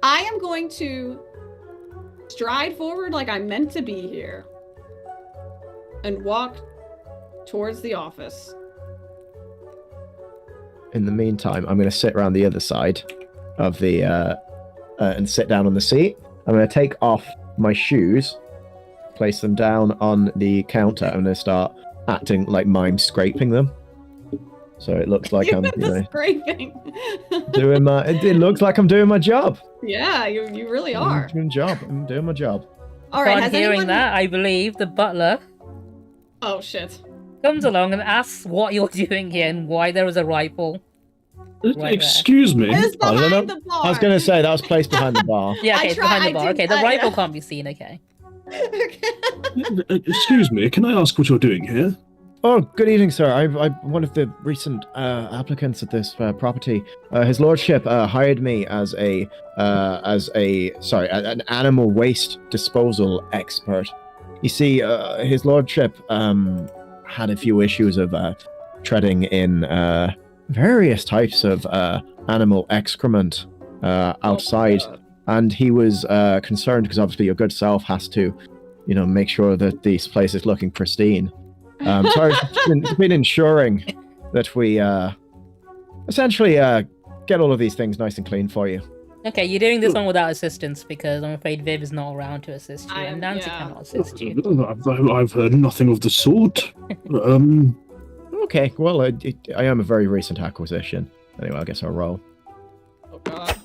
I am going to stride forward like I'm meant to be here and walk towards the office. In the meantime, I'm going to sit around the other side of the and sit down on the seat. I'm going to take off my shoes, place them down on the counter. I'm going to start acting like mime scraping them. So it looks like I'm scraping. doing my. It looks like I'm doing my job. Yeah, you really are. I'm doing my job. All right. Upon hearing that, I believe the butler Oh shit. comes along and asks what you're doing here and why there is a rifle. Right Excuse me. It's behind the bar. I was going to say that was placed behind the bar. Yeah, okay, it's behind the bar. did- Okay, the rifle can't be seen, okay. Excuse me. Can I ask what you're doing here? Oh, good evening, sir. I'm one of the recent applicants at this property. His lordship hired me as an animal waste disposal expert. You see, his lordship had a few issues of treading in various types of animal excrement outside, and he was concerned because obviously your good self has to, make sure that this place is looking pristine. So I've been ensuring that we essentially get all of these things nice and clean for you. Okay, you're doing this one without assistance because I'm afraid Viv is not around to assist you, and Nancy cannot assist you. I've heard nothing of the sort. Okay, well, I am a very recent acquisition. Anyway, I guess I'll roll. Oh god.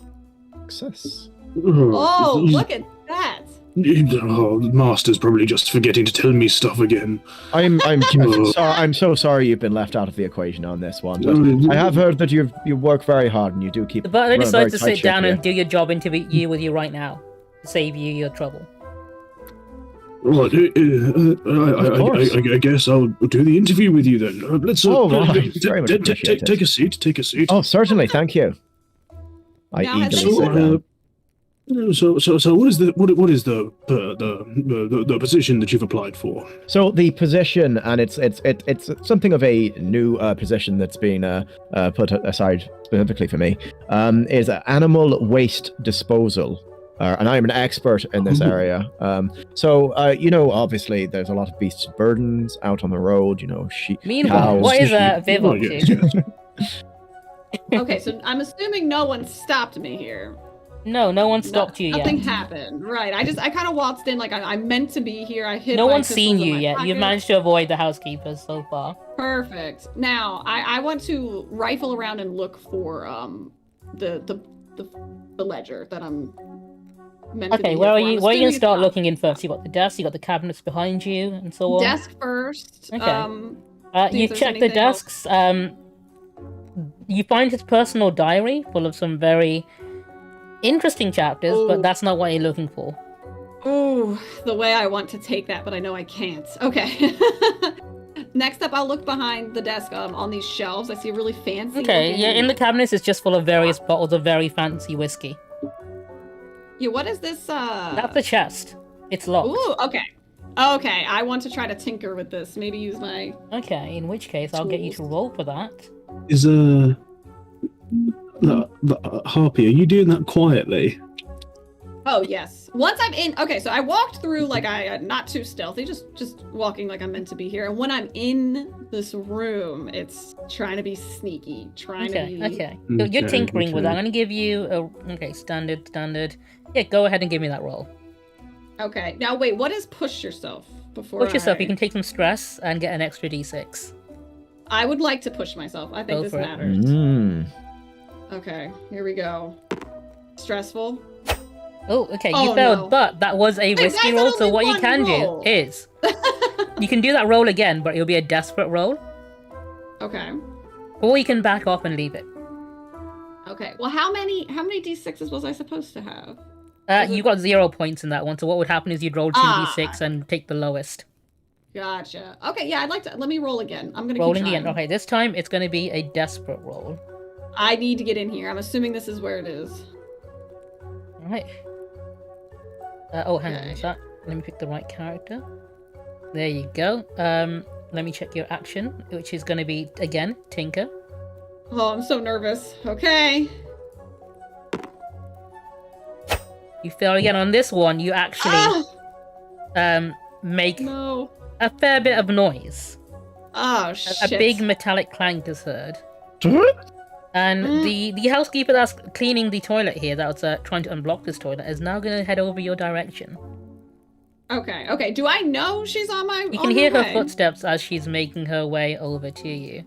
Success. Oh, look at that. Oh, the master's probably just forgetting to tell me stuff again. I'm so sorry you've been left out of the equation on this one. But I have heard that you work very hard and you do keep. The butler run a decides very to tight sit ship down here. and do your job interview with you right now to save you your trouble. Right, I guess I'll do the interview with you then. Let's very much appreciated. take a seat. Take a seat. Oh, certainly, thank you. I Now, has eagerly sit down. So what is the position that you've applied for? So the position, and it's something of a new position that's been put aside specifically for me, is animal waste disposal. And I'm an expert in this area. So obviously there's a lot of beasts of burdens out on the road, sheep, Meanwhile, cows. what is Viv up to? Okay, so I'm assuming no one stopped me here. No one stopped you yet. Nothing happened. Right. I kind of waltzed in like I'm meant to be here. I hid. No my one's pistols seen in you my yet. You've pocket. managed to avoid the housekeepers so far. Perfect. Now I want to rifle around and look for the ledger that I'm meant to be Okay, here where are for. you? I'm Where are you assuming gonna it's start not- looking in first? You got the desk, you got the cabinets behind you, and so on. Desk first. Okay. See You if there's check the anything else. desks. You find his personal diary full of some very interesting chapters, Ooh. but that's not what you're looking for. Ooh, the way I want to take that, but I know I can't. Okay. Next up, I'll look behind the desk on these shelves. I see a really fancy. Okay, looking- yeah, in the cabinets it's just full of various bottles of very fancy whiskey. Yeah, what is this? That's the chest. It's locked. Ooh, okay. Okay, I want to try to tinker with this. Maybe use my. Okay, in which case I'll get you to roll for that. Is Harpy, are you doing that quietly? Oh yes. Once I'm in. Okay, so I walked through like I not too stealthy, just walking like I'm meant to be here. And when I'm in this room. It's trying to be sneaky, trying to be... Okay. You're tinkering with it. I'm going to give you a... Okay, standard. Yeah, go ahead and give me that roll. Okay. Now, wait, what is push yourself before Push yourself. You can take some stress and get an extra d6. I would like to push myself. I think Go this for it. matters. Okay, here we go. Stressful. Oh, okay, Oh, you failed, no. but that was a risky roll, so what you can do is... You can do that roll again, but it'll be a desperate roll. Okay. Or you can back off and leave it. Okay. Well, how many d6s was I supposed to have? You got 0 points in that one, so what would happen is you'd roll 2d6 and take the lowest. Gotcha. Okay, yeah, I'd like to... Let me roll again. I'm gonna Rolling keep trying. again. Okay, this time it's going to be a desperate roll. I need to get in here. I'm assuming this is where it is. Alright. Hang on, what's that? Let me pick the right character. There you go. Let me check your action, which is going to be, again, Tinker. Oh, I'm so nervous. Okay. You fail again on this one. You actually make No. a fair bit of noise. Oh, A shit. big metallic clank is heard. And the housekeeper that's cleaning the toilet here, that was trying to unblock this toilet, is now going to head over your direction. Okay. Do I know she's on my... You can hear her footsteps as she's making her way over to you.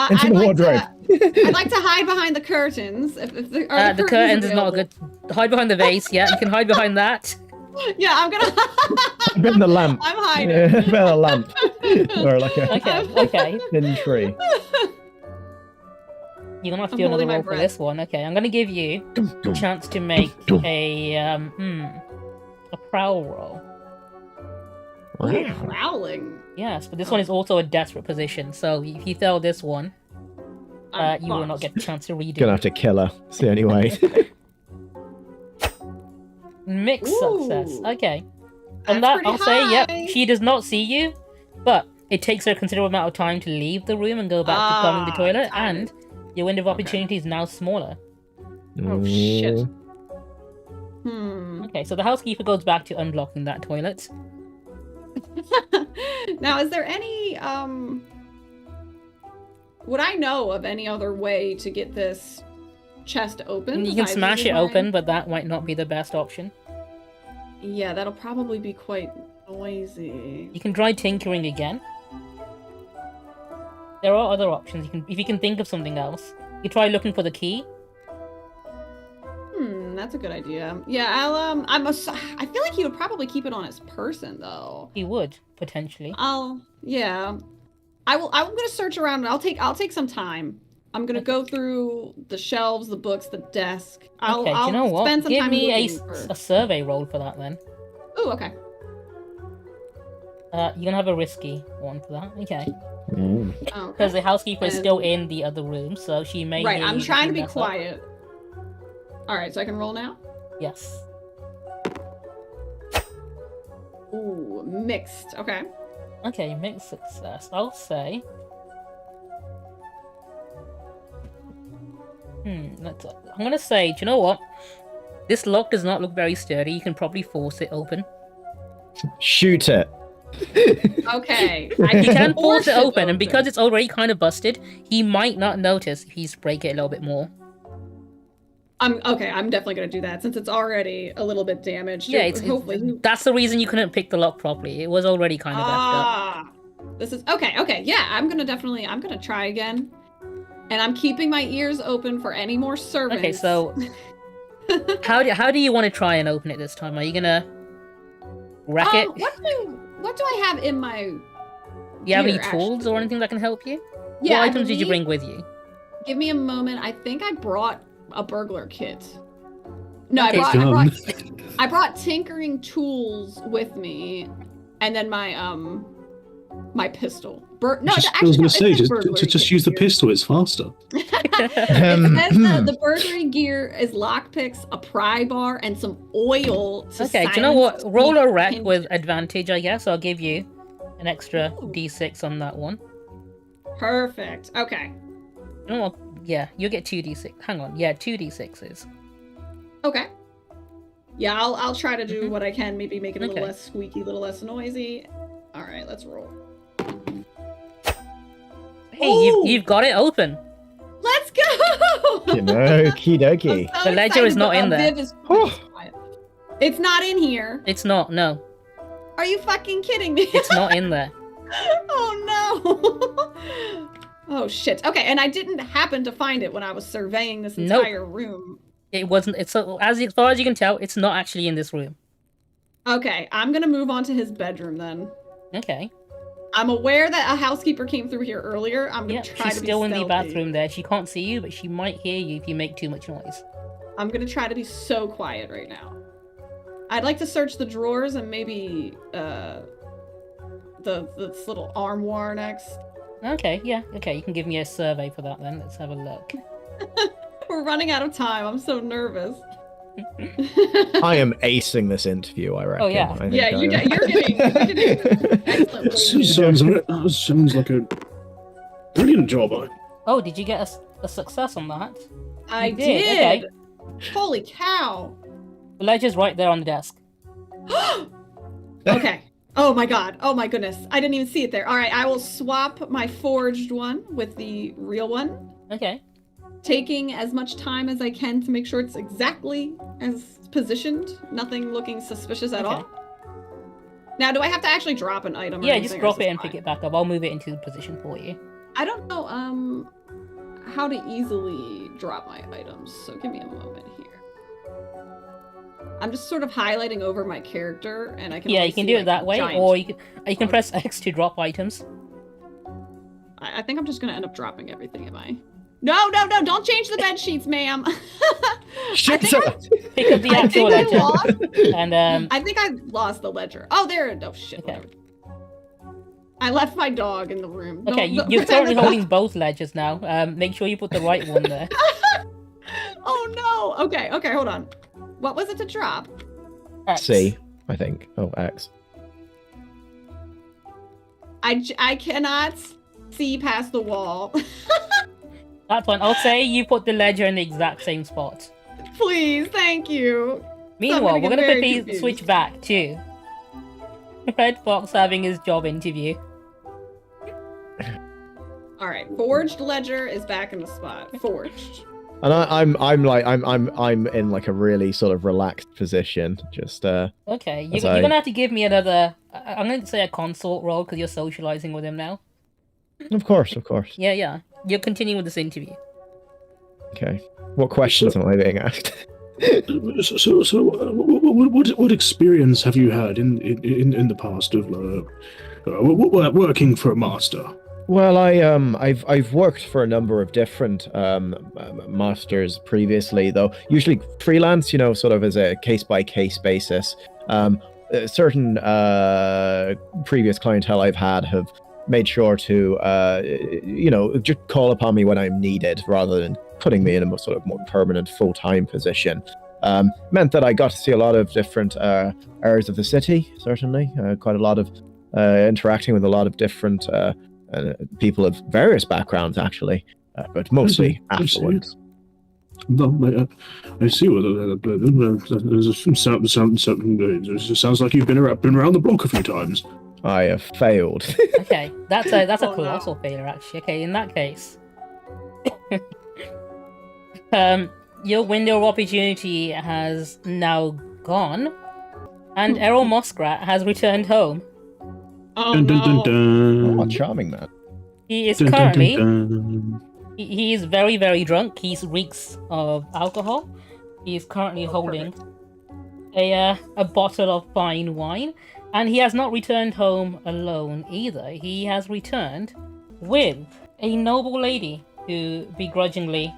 Into the wardrobe. I'd like to hide behind the curtains. If The curtains is not a good... Hide behind the vase, yeah, you can hide behind that. Yeah, I'm gonna... Behind the lamp. I'm hiding. Yeah, behind the lamp. Or like a Okay. thin tree. You're gonna have to I'm do another holding my roll for breath. this one. Okay, I'm gonna give you a chance to make a prowl roll. Prowling. Yes, but this one is also a desperate position, so if you fail this one, you will not get a chance to redo Gonna it. have to kill her. It's the only way. Mixed Ooh. success. Okay. That's On that, pretty I'll say, yep, high. she does not see you, but it takes her a considerable amount of time to leave the room and go back to plumbing the toilet, time. and your window of opportunity is now smaller. Oh, shit. Okay, so the housekeeper goes back to unblocking that toilet. Now, is there any, would I know of any other way to get this chest open? You can besides smash it using my- open, but that might not be the best option. Yeah, that'll probably be quite noisy. You can try tinkering again. There are other options. If you can think of something else. You try looking for the key. That's a good idea. Yeah, I feel like he would probably keep it on his person, though. He would, potentially. Yeah. I'm gonna search around, and I'll take some time. I'm gonna go through the shelves, the books, the desk. Okay, do you know what? Spend some Give time me looking for... a survey roll for that, then. Ooh, okay. You're gonna have a risky one for that. Okay. Mm. Oh, okay. Because the housekeeper is still in the other room, so she may Right, I'm need trying to be mess up. quiet. Alright, so I can roll now? Yes. Ooh, mixed. Okay. Okay, mixed success. I'll say. I'm gonna say, do you know what? This lock does not look very sturdy. You can probably force it open. Shoot it. Okay. You can force it open, and because it's already kind of busted, he might not notice if he's break it a little bit more. I'm definitely gonna do that since it's already a little bit damaged. Yeah, hopefully. that's the reason you couldn't pick the lock properly. It was already kind of effed up. This is okay. Yeah, I'm gonna try again, and I'm keeping my ears open for any more servants. Okay, so how do you want to try and open it this time? Are you gonna wreck it? What do I have in my? Do you have any gear, tools actually? or anything that can help you? Yeah, What I items did you believe- bring with you? Give me a moment. I think I brought a burglar kit. No, Okay, I brought tinkering tools with me, and then my my pistol. I was going to say, just use the pistol. It's faster. It says the burglary gear is lockpicks, a pry bar, and some oil. Okay, do you know what? Roll a wreck with advantage, I guess. I'll give you an extra d6 on that one. Perfect. Okay. You know what? Yeah, you'll get 2d6. Hang on. Yeah, 2d6s. Okay. Yeah, I'll try to do what I can. Maybe make it a little Okay. less squeaky, a little less noisy. All right, let's roll. you've got it open. Let's go! Okie dokie. I'm so The ledger is excited, not but in there. Viv is quiet. It's not in here. It's not. No, Are you fucking kidding me? it's not in there. Oh no! Oh shit. Okay, and I didn't happen to find it when I was surveying this Nope. entire room. It wasn't. It's as far as you can tell, it's not actually in this room. Okay, I'm gonna move on to his bedroom then. Okay. I'm aware that a housekeeper came through here earlier. I'm gonna Yeah, try she's to be still in the stealthy. bathroom there. She can't see you, but she might hear you if you make too much noise. I'm gonna try to be so quiet right now. I'd like to search the drawers and maybe this little armoire next. Okay, yeah. Okay, you can give me a survey for that then. Let's have a look. We're running out of time. I'm so nervous. I am acing this interview, I reckon. Oh, yeah. I think Yeah, you're getting excellent. Sounds like a brilliant job. Oh, did you get a success on that? I You did. Okay. Holy cow. The ledger's right there on the desk. Okay. Oh my god. Oh my goodness. I didn't even see it there. All right, I will swap my forged one with the real one, Okay. taking as much time as I can to make sure it's exactly as positioned. Nothing looking suspicious at Okay. all. Now, do I have to actually drop an item? Or Yeah, anything, just or drop is it this and fine? pick it back up. I'll move it into position for you. I don't know how to easily drop my items, so give me a moment here. I'm just sort of highlighting over my character, and I can Yeah, only you can see, do like, it that way, giant- or you can press X to drop items. I think I'm just gonna end up dropping everything, am I? No, don't change the bed sheets, ma'am. Shut think up! Pick up the I actual think I ledger. lost. And I think I lost the ledger. Oh, there. Oh shit. Okay. Whatever. I left my dog in the room. okay, Don't you're pretend currently that- holding both ledgers now. Make sure you put the right one there. Oh no. Okay, hold on. What was it to drop? X. C, I think. Oh, X. I cannot see past the wall. That's fine. I'll say you put the ledger in the exact same spot. Please, thank you. Meanwhile, I'm we're gonna gonna get very quickly confused. switch back to Red Fox having his job interview. All right, forged ledger is back in the spot. Forged. And I'm in like a really sort of relaxed position. Just Okay, As you're I- gonna have to give me another. I'm gonna say a consort role because you're socializing with him now. of course. Yeah. You're continuing with this interview. Okay. What questions am I being asked? So, what experience have you had in the past of working for a master? Well, I've worked for a number of different masters previously, though usually freelance, sort of as a case by case basis. Certain previous clientele I've had have made sure to just call upon me when I'm needed, rather than putting me in a sort of more permanent full-time position. Meant that I got to see a lot of different areas of the city. Certainly, quite a lot of interacting with a lot of different. People of various backgrounds, actually, but mostly I see. affluent. No, I see. It sounds like you've been around the block a few times. I have failed. Okay, that's a Oh, no. colossal failure, actually. Okay, in that case, your window of opportunity has now gone, and Errol Muskrat has returned home. Oh Dun, dun, dun, no. dun. Oh, charming man. He is Dun, dun, dun, currently dun. he is very, very drunk. He reeks of alcohol. He is currently holding a bottle of fine wine, and he has not returned home alone either. He has returned with a noble lady who begrudgingly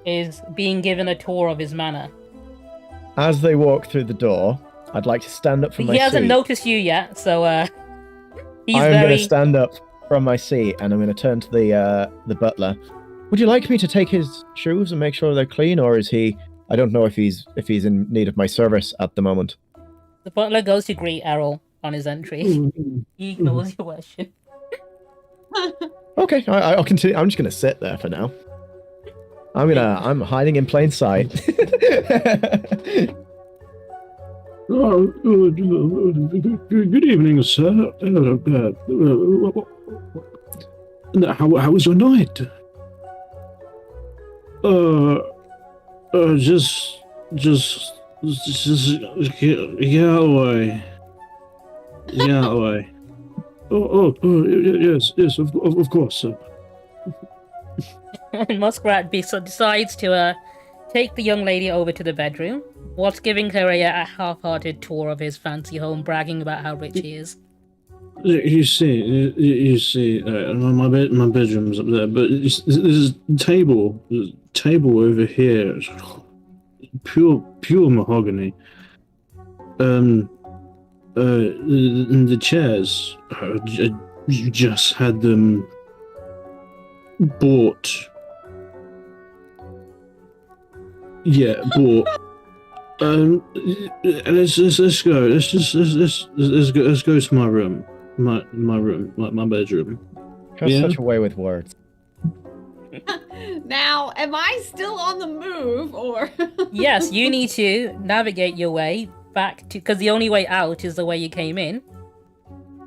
is being given a tour of his manor. As they walk through the door, I'd like to stand up from my He hasn't seat. noticed you yet, so he's I'm very. going to stand up from my seat and I'm going to turn to the butler. Would you like me to take his shoes and make sure they're clean, or is he? I don't know if he's in need of my service at the moment. The butler goes to greet Errol on his entry. He ignores your question. Okay, I'll continue. I'm just going to sit there for now. I'm hiding in plain sight. Good evening, sir. How was your night? Just get away. Get away. Yes, of course, sir. And Muskrat decides to take the young lady over to the bedroom, whilst giving her a half-hearted tour of his fancy home, bragging about how rich he is. You see, my bedroom's up there, but there's a table over here, it's pure mahogany. And the chairs, I just had them bought. Yeah, bought. Let's go. Let's go to my room. My room, my bedroom. You're such a way with words. Now, am I still on the move, or? Yes, you need to navigate your way back to, because the only way out is the way you came in.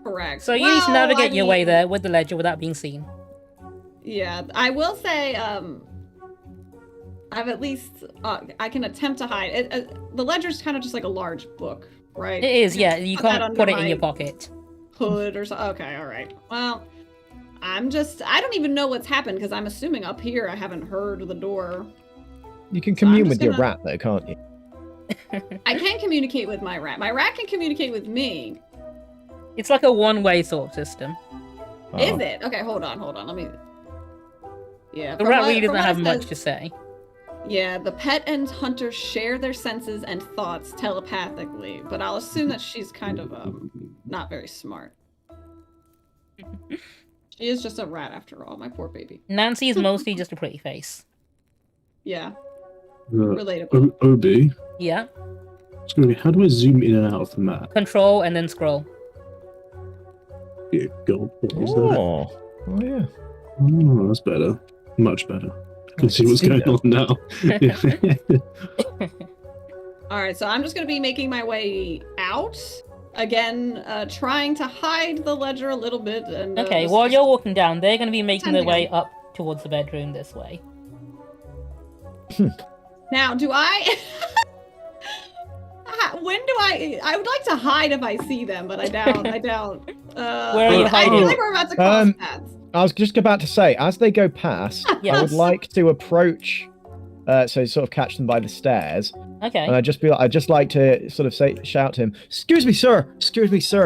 Correct. So you need to navigate your way there with the ledger without being seen. Yeah, I will say, I've at least, I can attempt to hide it. The ledger's kind of just like a large book, right? It is, yeah. You can't put it in your pocket. Hood or something. Okay, all right. Well, I don't even know what's happened because I'm assuming up here I haven't heard the door. You can commune with your rat though, can't you? I can communicate with my rat. My rat can communicate with me. It's like a one-way sort of system. Oh. Is it? Okay, hold on. Let me... Yeah. The rat really doesn't have much to say. Yeah, the pet and hunter share their senses and thoughts telepathically, but I'll assume that she's kind of, not very smart. She is just a rat after all, my poor baby. Nancy is mostly just a pretty face. Yeah. Relatable. Obi? Yeah? How do I zoom in and out of the map? Control and then scroll. Yeah, God, what is that? Oh yeah. Oh, that's better. Much better. I can see what's going on now. Alright, so I'm just going to be making my way out. Again, trying to hide the ledger a little bit. And Okay, while you're walking down, they're going to be making their way up towards the bedroom this way. Now, do I... when do I would like to hide if I see them, but I doubt. Where are you I hiding? feel like we're about to cross paths. I was just about to say, as they go past, Yes. I would like to approach, so sort of catch them by the stairs, Okay. and I'd just like to sort of shout to him, excuse me, sir,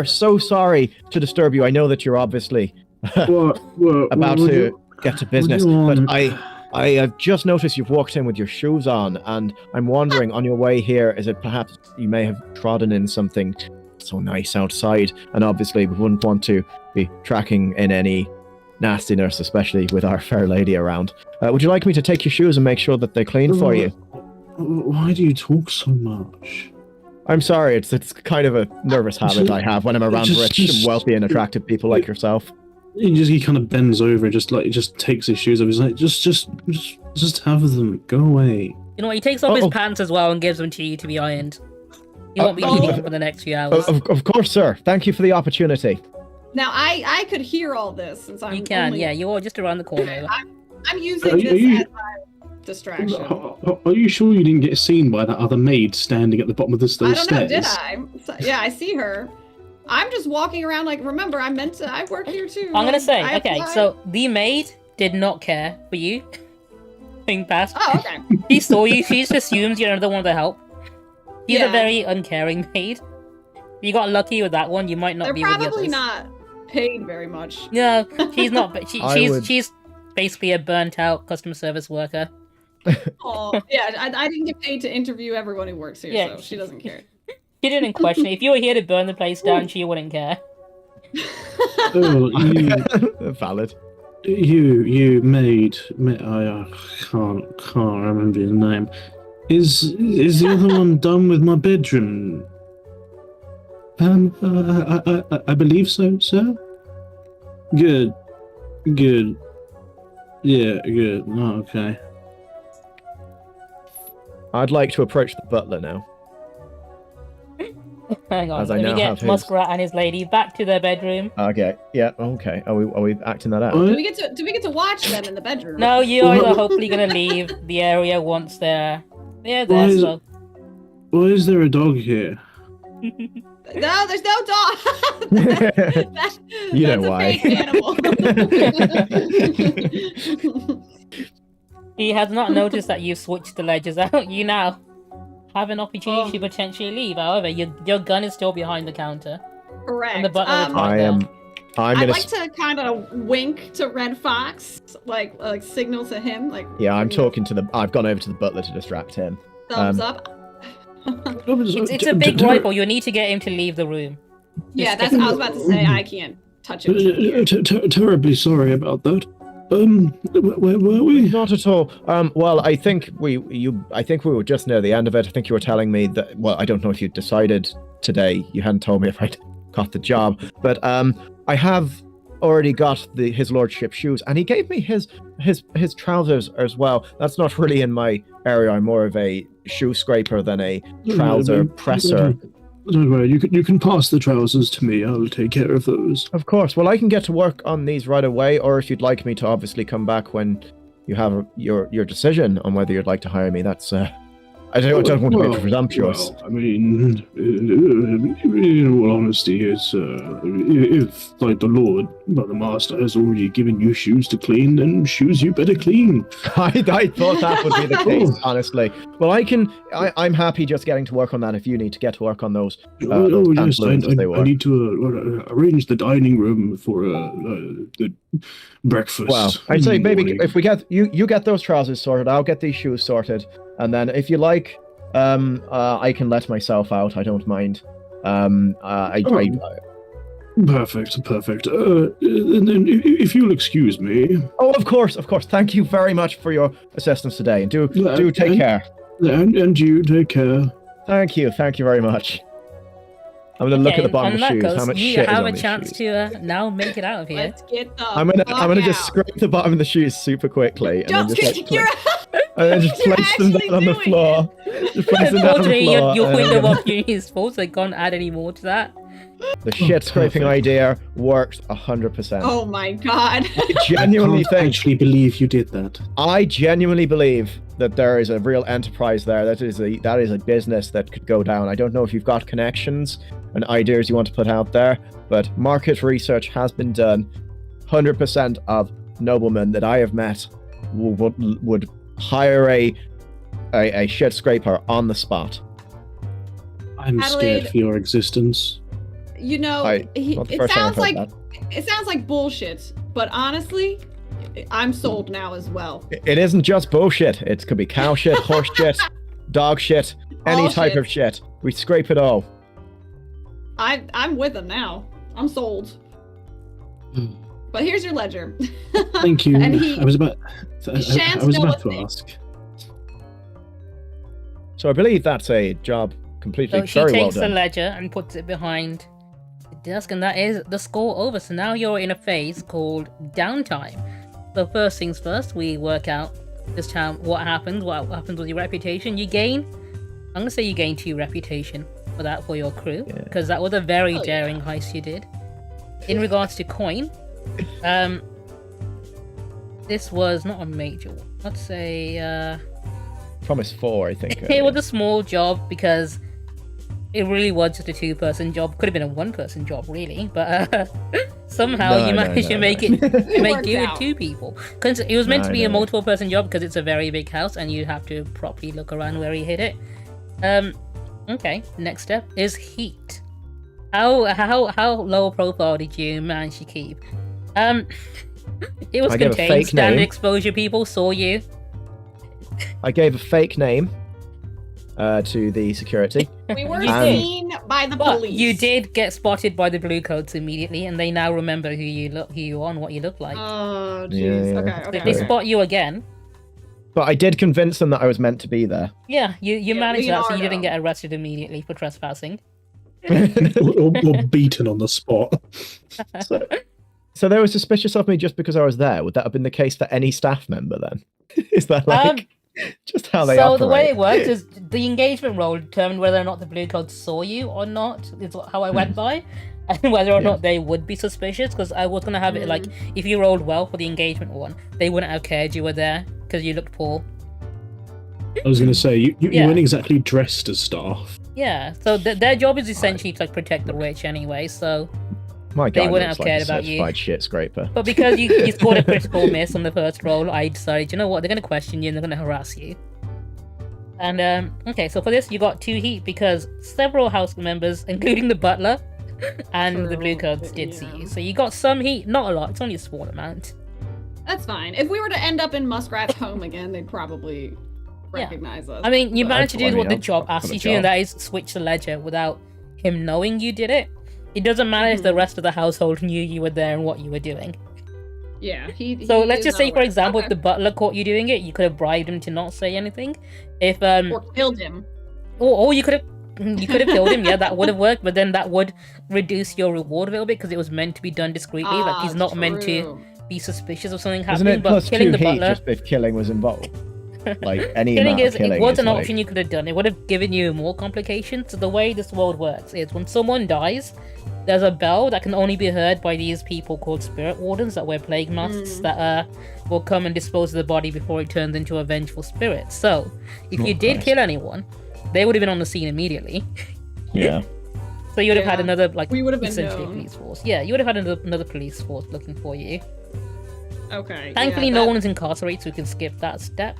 so sorry to disturb you. I know that you're obviously about to get to business, but I have just noticed you've walked in with your shoes on, and I'm wondering, on your way here, is it perhaps you may have trodden in something so nice outside, and obviously we wouldn't want to be tracking in any nastiness, especially with our fair lady around. Would you like me to take your shoes and make sure that they're clean for you? Why do you talk so much? I'm sorry, it's kind of a nervous habit I have when I'm around rich and wealthy and attractive people like yourself. He kind of bends over and just takes his shoes off. He's like, just have them. Go away. You know what? He takes off his pants as well and gives them to you to be ironed. You won't be needing them for the next few hours. Of course, sir. Thank you for the opportunity. Now, I could hear all this since I'm You can, yeah. You're just around the corner. I'm using this as my distraction. Are you sure you didn't get seen by that other maid standing at the bottom of those stairs? I don't know, did I? Yeah, I see her. I'm just walking around like, remember, I work here too. I'm gonna say, okay, so the maid did not care for you being past. Oh, okay. She saw you, she just assumes you're another one to help. She's a very uncaring maid. If you got lucky with that one, you might not be with the others. They're probably not paid very much. No, she's not, but she's basically a burnt out customer service worker. Oh, yeah, I didn't get paid to interview everyone who works here, so she doesn't care. She didn't question it. If you were here to burn the place down, she wouldn't care. Valid. You maid. I can't remember his name. Is the other one done with my bedroom? I believe so, sir. Good. Yeah, good. Oh, okay. I'd like to approach the butler now. Hang on, As I let me now get have his. Muskrat and his lady back to their bedroom. Okay. Yeah. Okay. Are we acting that out? What? Do we get to watch them in the bedroom? No, you Well, guys are hopefully gonna leave the area once they're Why there. is- So Why is there a dog here? No, there's no dog. That- You know that's a why. fake animal. he has not noticed that you've switched the ledgers out. You now have an opportunity to Oh. potentially leave. However, your gun is still behind the counter. Correct. And the button is right I there. am. I'm I'd gonna. like to kind of wink to Red Fox, like signal to him, like. Yeah, I'm you know, talking to the. I've gone over to the butler to distract him. Thumbs up. It's a big rifle. You need to get him to leave the room. Yeah, that's. I was about to say I can't touch it. Terribly sorry about that. Where were we? Not at all. Well, I think we were just near the end of it. I think you were telling me that. Well, I don't know if you decided today. You hadn't told me if I'd got the job, but I have already got his lordship's shoes, and he gave me his trousers as well. That's not really in my area. I'm more of a shoe scraper than a trouser presser. Don't worry, you can pass the trousers to me. I'll take care of those. Of course. Well, I can get to work on these right away, or if you'd like me to obviously come back when you have your decision on whether you'd like to hire me. That's I don't want to be presumptuous. Well, I mean, in all honesty, it's if like the Lord, but the Master has already given you shoes to clean, then shoes you better clean. I thought that would be the case, honestly. Well, I'm happy just getting to work on that if you need to get to work on those. Oh yes, pantaloons, as they were. I need to arrange the dining room for the breakfast. Well, in I'd say the maybe morning. if we get you get those trousers sorted, I'll get these shoes sorted, and then if you like, I can let myself out. I don't mind. Perfect. And then, if you'll excuse me. Oh, of course. Thank you very much for your assistance today, and do take care. And you take care. Thank you very much. I'm gonna look at the bottom of the shoes. How much you shit is have on a these chance shoes. to now make it out of here. Let's get the. I'm gonna just fuck scrape the bottom of the shoes super quickly, and Don't then just scrape. You're. and then just You're place them actually down on the doing floor. Just place them down on the Unfortunately, floor. your and window then- of opportunity is full, so I can't add any more to that. The shit scraping perfect. idea worked 100%. Oh my god. I genuinely can't think. actually believe you did that. I genuinely believe that there is a real enterprise there. That is a business that could go down. I don't know if you've got connections and ideas you want to put out there, but market research has been done. 100% of noblemen that I have met would hire a shit scraper on the spot. I'm Adelaide- scared for your existence. You know, Not the it first time I've sounds heard like that. it sounds like bullshit, but honestly, I'm sold now as well. It isn't just bullshit. It could be cow shit, horse shit, dog shit, any All type shit. of shit. We scrape it all. I'm with them now. I'm sold. But here's your ledger. Thank you. And he- I was about shan't I was know about what to they- ask. So I believe that's a job completely So she very well takes the done. ledger and puts it behind the desk, and that is the score over. So now you're in a phase called downtime. So first things first, we work out just what happens with your reputation. You gain, I'm gonna say you gain 2 reputation for your crew, Yeah. because that was a very Oh, yeah. daring heist you did. In regards to coin, this was not a major one. Let's say Promise 4, I think. it was a small job because it really was just a 2-person job. Could have been a 1-person job, really, but somehow you managed to make it make worked do with out. 2 people. Because it was meant to No, be a no. multiple-person job because it's a very big house and you have to properly look around where he hid it. Okay. Next step is heat. How low profile did you manage to keep? It was I gave a contained. fake Standard name. exposure people saw you. I gave a fake name to the security. We were You did. seen by the But police. you did get spotted by the blue coats immediately, and they now remember who you are and what you look like. Oh, Yeah, jeez. yeah. Okay. If they okay. spot you again, But I did convince them that I was meant to be there. yeah, you Yeah, managed that, so you Leonardo. didn't get arrested immediately for trespassing. or beaten on the spot. So they were suspicious of me just because I was there. Would that have been the case for any staff member then? Is that like just how they so operate? the way it works is the engagement roll determined whether or not the blue coats saw you or not. Is how I went by, and whether or not they would be suspicious. Because I was gonna have it like if you rolled well for the engagement one, they wouldn't have cared you were there because you looked poor. I was gonna say you weren't exactly dressed as staff. Yeah, so their job is essentially to like protect the rich anyway. So My guy they wouldn't have looks like cared a about you. certified shit scraper. But because you scored a critical miss on the first roll, I decided, you know what, they're going to question you and they're going to harass you. And, okay, so for this, you got 2 heat because several house members, including the butler and the blue coats, did see you. So you got some heat, not a lot, it's only a small amount. That's fine. If we were to end up in Muskrat's home again, they'd probably recognize us. I mean, you managed to do what the I've job got asked a you to, and that is switch the ledger without him knowing you did it. It doesn't matter if the rest of the household knew you were there and what you were doing. Yeah, So let's just say, for example, if the butler caught you doing it, you could have bribed him to not say anything. If or killed him. Or you could have killed him. Yeah, that would have worked. But then that would reduce your reward a little bit because it was meant to be done discreetly. Like he's not meant to be suspicious of something happening. Isn't it but plus killing 2 the heat butler, just if killing was involved? Like any killing amount of killing it was is an like... option you could have done. It would have given you more complications. So the way this world works is when someone dies, there's a bell that can only be heard by these people called spirit wardens that wear plague masks that will come and dispose of the body before it turns into a vengeful spirit. So if you did kill anyone, they would have been on the scene immediately. Yeah. So you would have had another, like, we would have been essentially known. police force. Yeah, you would have had another police force looking for you. Okay. Thankfully, no one is incarcerated, so we can skip that step.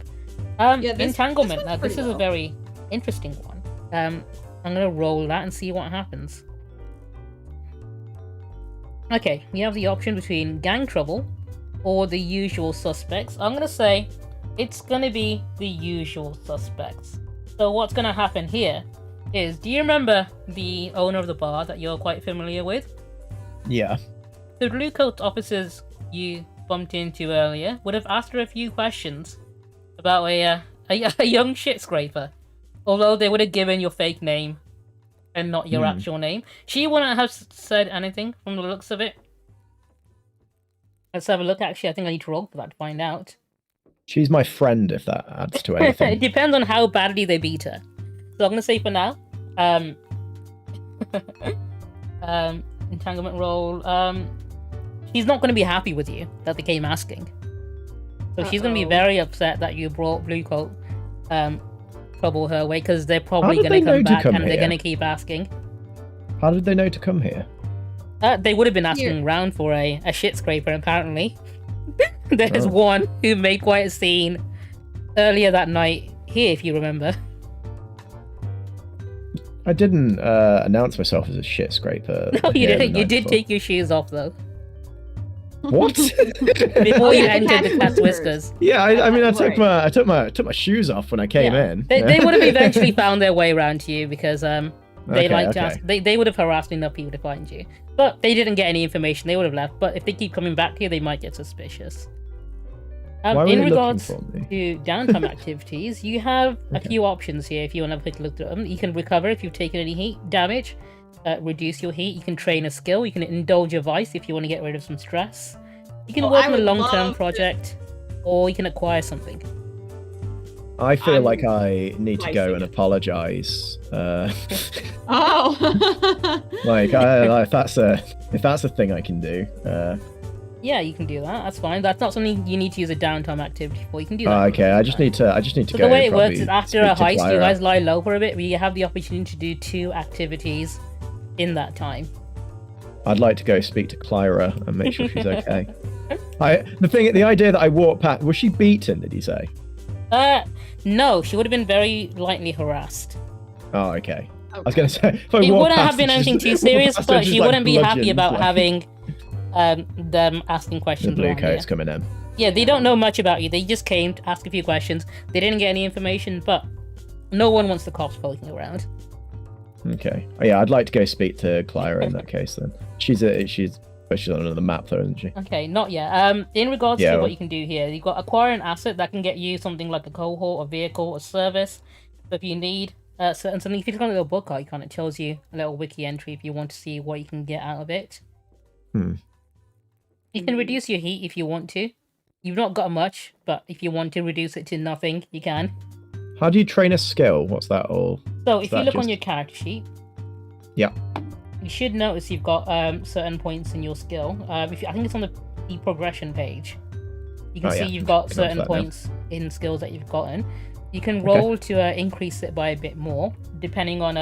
Entanglement. Now, this is a very interesting one. I'm gonna roll that and see what happens. Okay, we have the option between gang trouble or the usual suspects. I'm gonna say it's gonna be the usual suspects. So what's gonna happen here is, do you remember the owner of the bar that you're quite familiar with? Yeah. The blue coat officers you bumped into earlier would have asked her a few questions about a young shit scraper, although they would have given your fake name and not your actual name. She wouldn't have said anything from the looks of it. Let's have a look. Actually, I think I need to roll for that to find out. She's my friend, if that adds to anything. It depends on how badly they beat her. So I'm gonna say for now, entanglement roll. She's not gonna be happy with you that they came asking. So she's gonna be very upset that you brought blue coat trouble her way, because they're probably gonna come back and they're gonna keep asking. How did they know to come here? They would have been asking around for a shit scraper, apparently. There's one who made quite a scene earlier that night here, if you remember. I didn't announce myself as a shit scraper. No, you didn't. You did take your shoes off, though. What? Before you entered the cat's whiskers. Yeah, I mean, I took my shoes off when I came in. They would have eventually found their way around to you because they like to ask. They would have harassed enough people to find you, but they didn't get any information. They would have left. But if they keep coming back here, they might get suspicious. In regards to downtime activities, you have a few options here if you want to have a quick look at them. You can recover if you've taken any heat damage, reduce your heat. You can train a skill. You can indulge a vice if you want to get rid of some stress. You can work on a long-term project, or you can acquire something. I feel like I need to go and apologize. Like, if that's a thing I can do. Yeah, you can do that. That's fine. That's not something you need to use a downtime activity for. You can do that. Okay, I just need to So go. the way it works is after a heist, you guys lie low for a bit. We have the opportunity to do 2 activities in that time. I'd like to go speak to Clyra and make sure she's okay. The idea that I walked past, was she beaten? Did you say? No, she would have been very lightly harassed. Oh, okay. I was gonna say it wouldn't have been anything too serious, but she wouldn't be happy about having them asking questions. The blue coats coming in. Yeah, they don't know much about you. They just came to ask a few questions. They didn't get any information, but no one wants the cops poking around. Okay. Oh, yeah, I'd like to go speak to Clyra in that case then. She's on another map though, isn't she? Okay, not yet. In regards to what you can do here, you've got acquire an asset that can get you something like a cohort, a vehicle, a service. So if you need certain something, if you click on a little book icon, it tells you a little wiki entry if you want to see what you can get out of it. You can reduce your heat if you want to. You've not got much, but if you want to reduce it to nothing, you can. How do you train a skill? What's that all? So Is if you that look on just- your character sheet, Yeah. you should notice you've got certain points in your skill. I think it's on the progression page. You can Oh, see yeah. you've got Can certain open that now. points in skills that you've gotten. You can Okay. roll to increase it by a bit more, depending on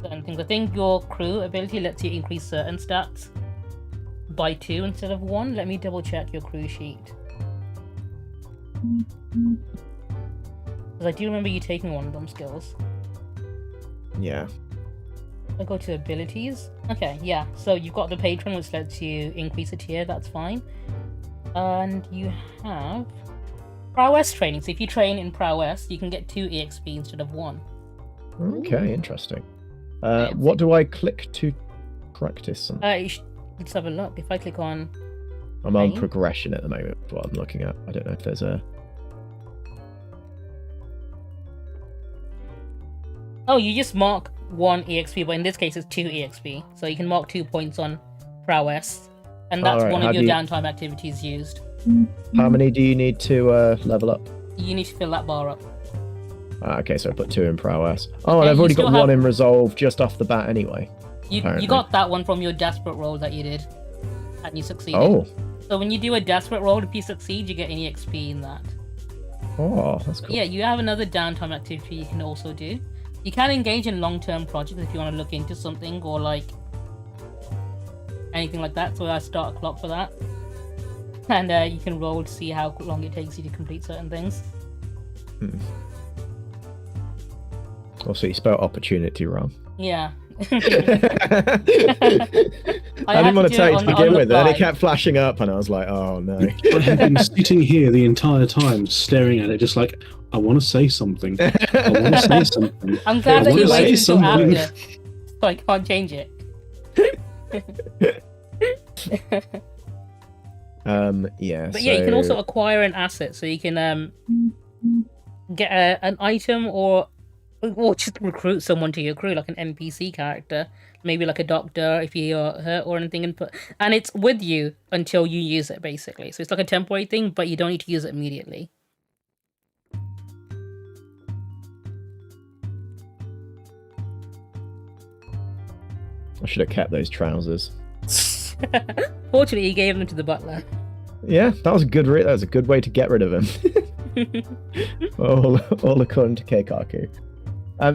certain things. I think your crew ability lets you increase certain stats by 2 instead of 1. Let me double check your crew sheet. Because I do remember you taking one of them skills. Yeah. I'll go to abilities. Okay, yeah. So you've got the patron, which lets you increase a tier. That's fine. And you have prowess training. So if you train in prowess, you can get 2 EXP instead of 1. Okay, interesting. Fancy. What do I click to practice? Let's have a look. If I click on... I'm on Right. progression at the moment. That's what I'm looking at. I don't know if there's a. Oh, you just mark 1 EXP, but in this case it's 2 EXP. So you can mark 2 points on prowess. And that's Alright, one how of your do you- downtime activities used. How many do you need to level up? You need to fill that bar up. Okay, so I put 2 in prowess. Oh, and Yeah, I've you already still got 1 have- in resolve just off the bat anyway. You Apparently. got that one from your desperate roll that you did. And you succeeded. Oh, So when you do a desperate roll, if you succeed, you get any XP in that. oh, that's cool. Yeah, you have another downtime activity you can also do. You can engage in long-term projects if you want to look into something or like anything like that. So I start a clock for that. And you can roll to see how long it takes you to complete certain things. Also, you spelled opportunity wrong. Yeah. I had didn't want to to do tell it you on to the- begin on the with, and it fly. kept flashing up, and I was like, oh no. I have been sitting here the entire time, staring at it, just like, I want to say something. I want to say something. I'm glad I that you wanna say waited until something. after. So I can't change it. Yeah. But yeah, you can also so- acquire an asset, so you can get an item or just recruit someone to your crew, like an NPC character, maybe like a doctor if you're hurt or anything, and it's with you until you use it, basically. So it's like a temporary thing, but you don't need to use it immediately. I should have kept those trousers. Fortunately, you gave them to the butler. Yeah, that was a good. That was a good way to get rid of him. all according to Keikaku.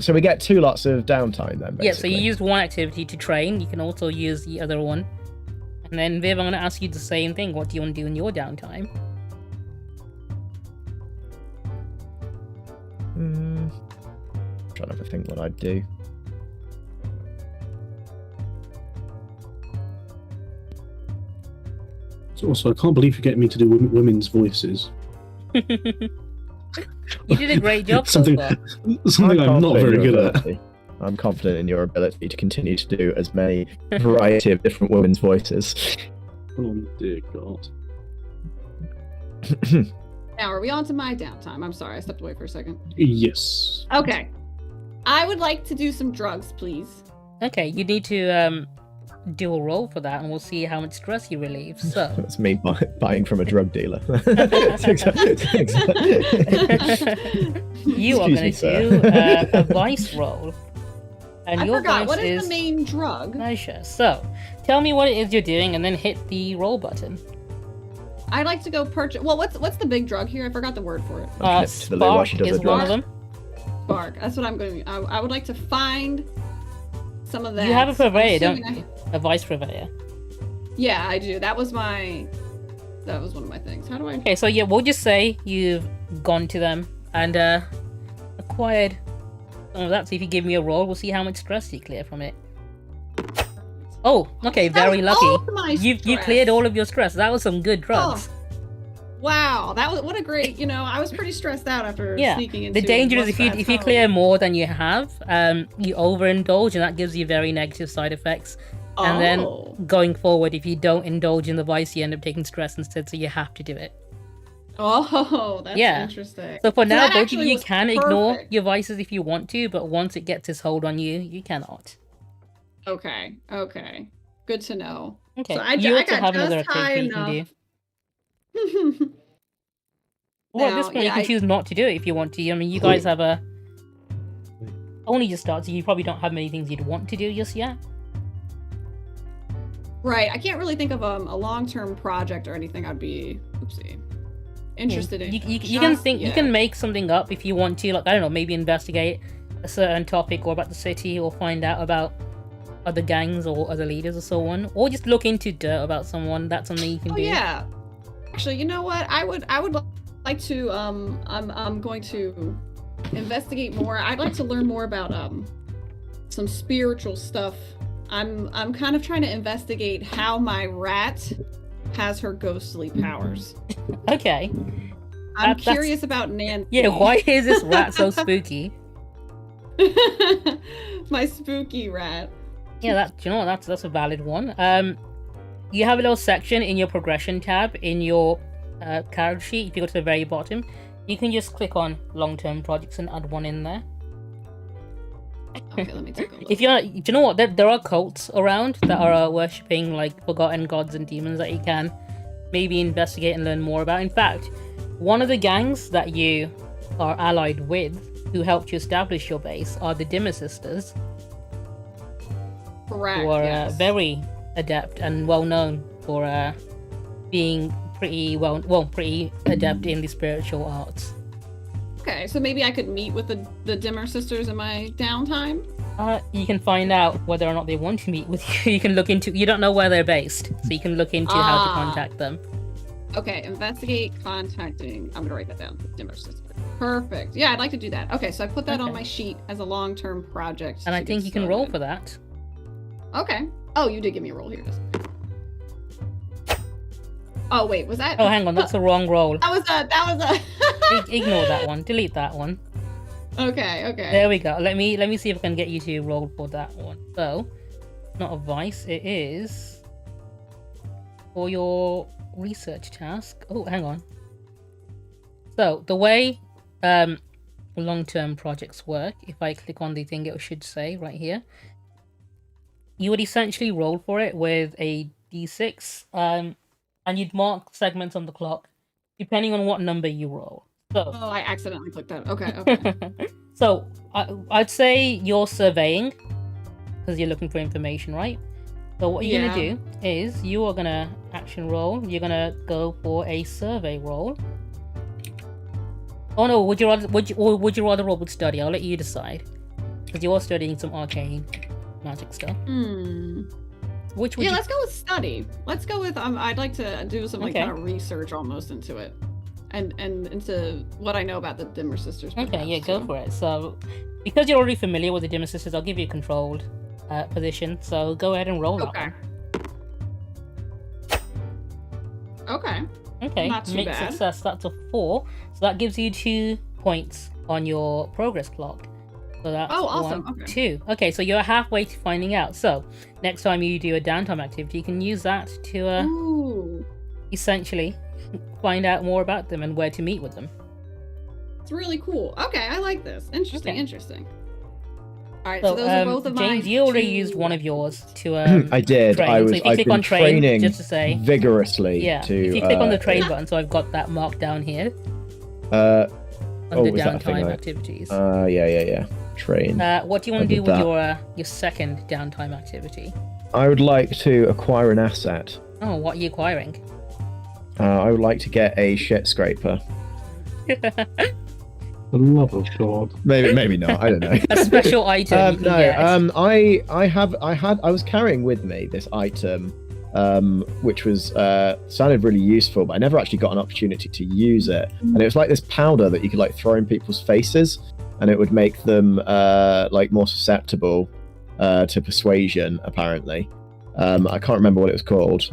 So we get 2 lots of downtime then. Basically. Yeah, so you used one activity to train. You can also use the other one. And then Viv, I'm going to ask you the same thing. What do you want to do in your downtime? Trying to think what I'd do. Also, I can't believe you're getting me to do women's voices. You did a great job so Something, far. something I'm not confident very in your good at. ability. I'm confident in your ability to continue to do as many variety of different women's voices. Oh dear God. Now, are we on to my downtime? I'm sorry, I stepped away for a second. Yes. Okay. I would like to do some drugs, please. Okay, you need to do a roll for that, and we'll see how much stress you relieve. So, That's me buying from a drug dealer. you are Excuse going me, to sir. do a vice roll, and I your forgot, vice what is the main drug? Nisha. So, tell me what it is you're doing, and then hit the roll button. I'd like to go purchase. Well, what's the big drug here? I forgot the word for it. I'm hip to the loo while she Spark does is her one of drugs. them. Spark. That's what I'm going to. I would like to find some of that. You have a purveyor, Assuming don't you? A vice purveyor. Yeah, I do. That was one of my things. How do I? Okay, so yeah, we'll just say you've gone to them and acquired some of that. So if you give me a roll, we'll see how much stress you clear from it. Oh, okay, That very was lucky. all of my You stress. cleared all of your stress. That was some good drugs. Wow, that was what a great. I was pretty stressed out after Yeah, sneaking into. the danger is What's if you that clear home. more than you have, you overindulge, and that gives you very negative side effects. And Oh. then going forward, if you don't indulge in the vice, you end up taking stress instead. So you have to do it. Oh, that's Yeah. interesting. So for now, that both of actually you was can ignore perfect. your vices if you want to, but once it gets its hold on you, you cannot. Okay. Good to know. Okay. So I you I also got have another just high activity you can do. enough. Well, at this point, you can choose not to do it if you want to. I mean, you guys have only just started, so you probably don't have many things you'd want to do just yet. Right. I can't really think of a long-term project or anything I'd be interested in. You can think, you can make something up if you want to, like, I don't know, maybe investigate a certain topic or about the city or find out about other gangs or other leaders or so on, or just look into dirt about someone. That's something you can do. Yeah. Actually, you know what? I would like to I'm going to investigate more. I'd like to learn more about some spiritual stuff. I'm kind of trying to investigate how my rat has her ghostly powers. Okay. I'm curious about Nancy. Yeah, why is this rat so spooky? My spooky rat. Yeah, you know what? That's a valid one. You have a little section in your progression tab in your character sheet. If you go to the very bottom, you can just click on long-term projects and add one in there. Okay, let me take a look. Do you know what? There are cults around that are worshipping like forgotten gods and demons that you can maybe investigate and learn more about. In fact, one of the gangs that you are allied with, who helped you establish your base, are the Dimmer Sisters. Correct. Who are very adept and well known for being pretty adept in the spiritual arts. Okay, so maybe I could meet with the Dimmer Sisters in my downtime? You can find out whether or not they want to meet with you. You can look into... You don't know where they're based, so you can look into how to contact them. Okay, investigate contacting... I'm gonna write that down. Dimmer Sisters. Perfect. Yeah, I'd like to do that. Okay, so I put that on my sheet as a long-term project. And I think you can roll for that. Okay. Oh, you did give me a roll here. Oh, wait, was that... Oh, hang on, that's the wrong roll. That was a... Ignore that one. Delete that one. Okay. There we go. Let me see if I can get you to roll for that one. So, not a vice, it is for your research task. Oh, hang on. So, the way long-term projects work, if I click on the thing, it should say right here, you would essentially roll for it with a d6, and you'd mark segments on the clock depending on what number you roll. So, oh, I accidentally clicked that. Okay. So, I'd say you're surveying, because you're looking for information, right? So what you're going to do is, you are going to action roll, you're going to go for a survey roll. Oh no, would you rather roll with study? I'll let you decide. Because you're studying some arcane magic stuff. Let's go with study. Let's go with, I'd like to do some kind of research almost into it. And into what I know about the Dimmer Sisters. Okay, yeah, go for it. So, because you're already familiar with the Dimmer Sisters, I'll give you a controlled position. So, go ahead and roll that one. Okay, not too bad. Success, that's a 4. So, that gives you 2 points on your progress clock. So, that's awesome. 1, 2. Okay, so you're halfway to finding out. So, next time you do a downtime activity, you can use that to essentially find out more about them and where to meet with them. It's really cool. Okay, I like this. Interesting. All right, so those are both of mine. James, you already used one of yours to I did. train. I've been training just to say vigorously. Yeah, to, if you click on the train button, so I've got that marked down here. Under downtime activities. Yeah. Train. What do you want to do with your second downtime activity? I would like to acquire an asset. Oh, what are you acquiring? I would like to get a shit scraper. The love of God. Maybe not. I don't know. A special item. I was carrying with me this item, which was sounded really useful, but I never actually got an opportunity to use it. And it was like this powder that you could like throw in people's faces, and it would make them like more susceptible to persuasion. Apparently, I can't remember what it was called.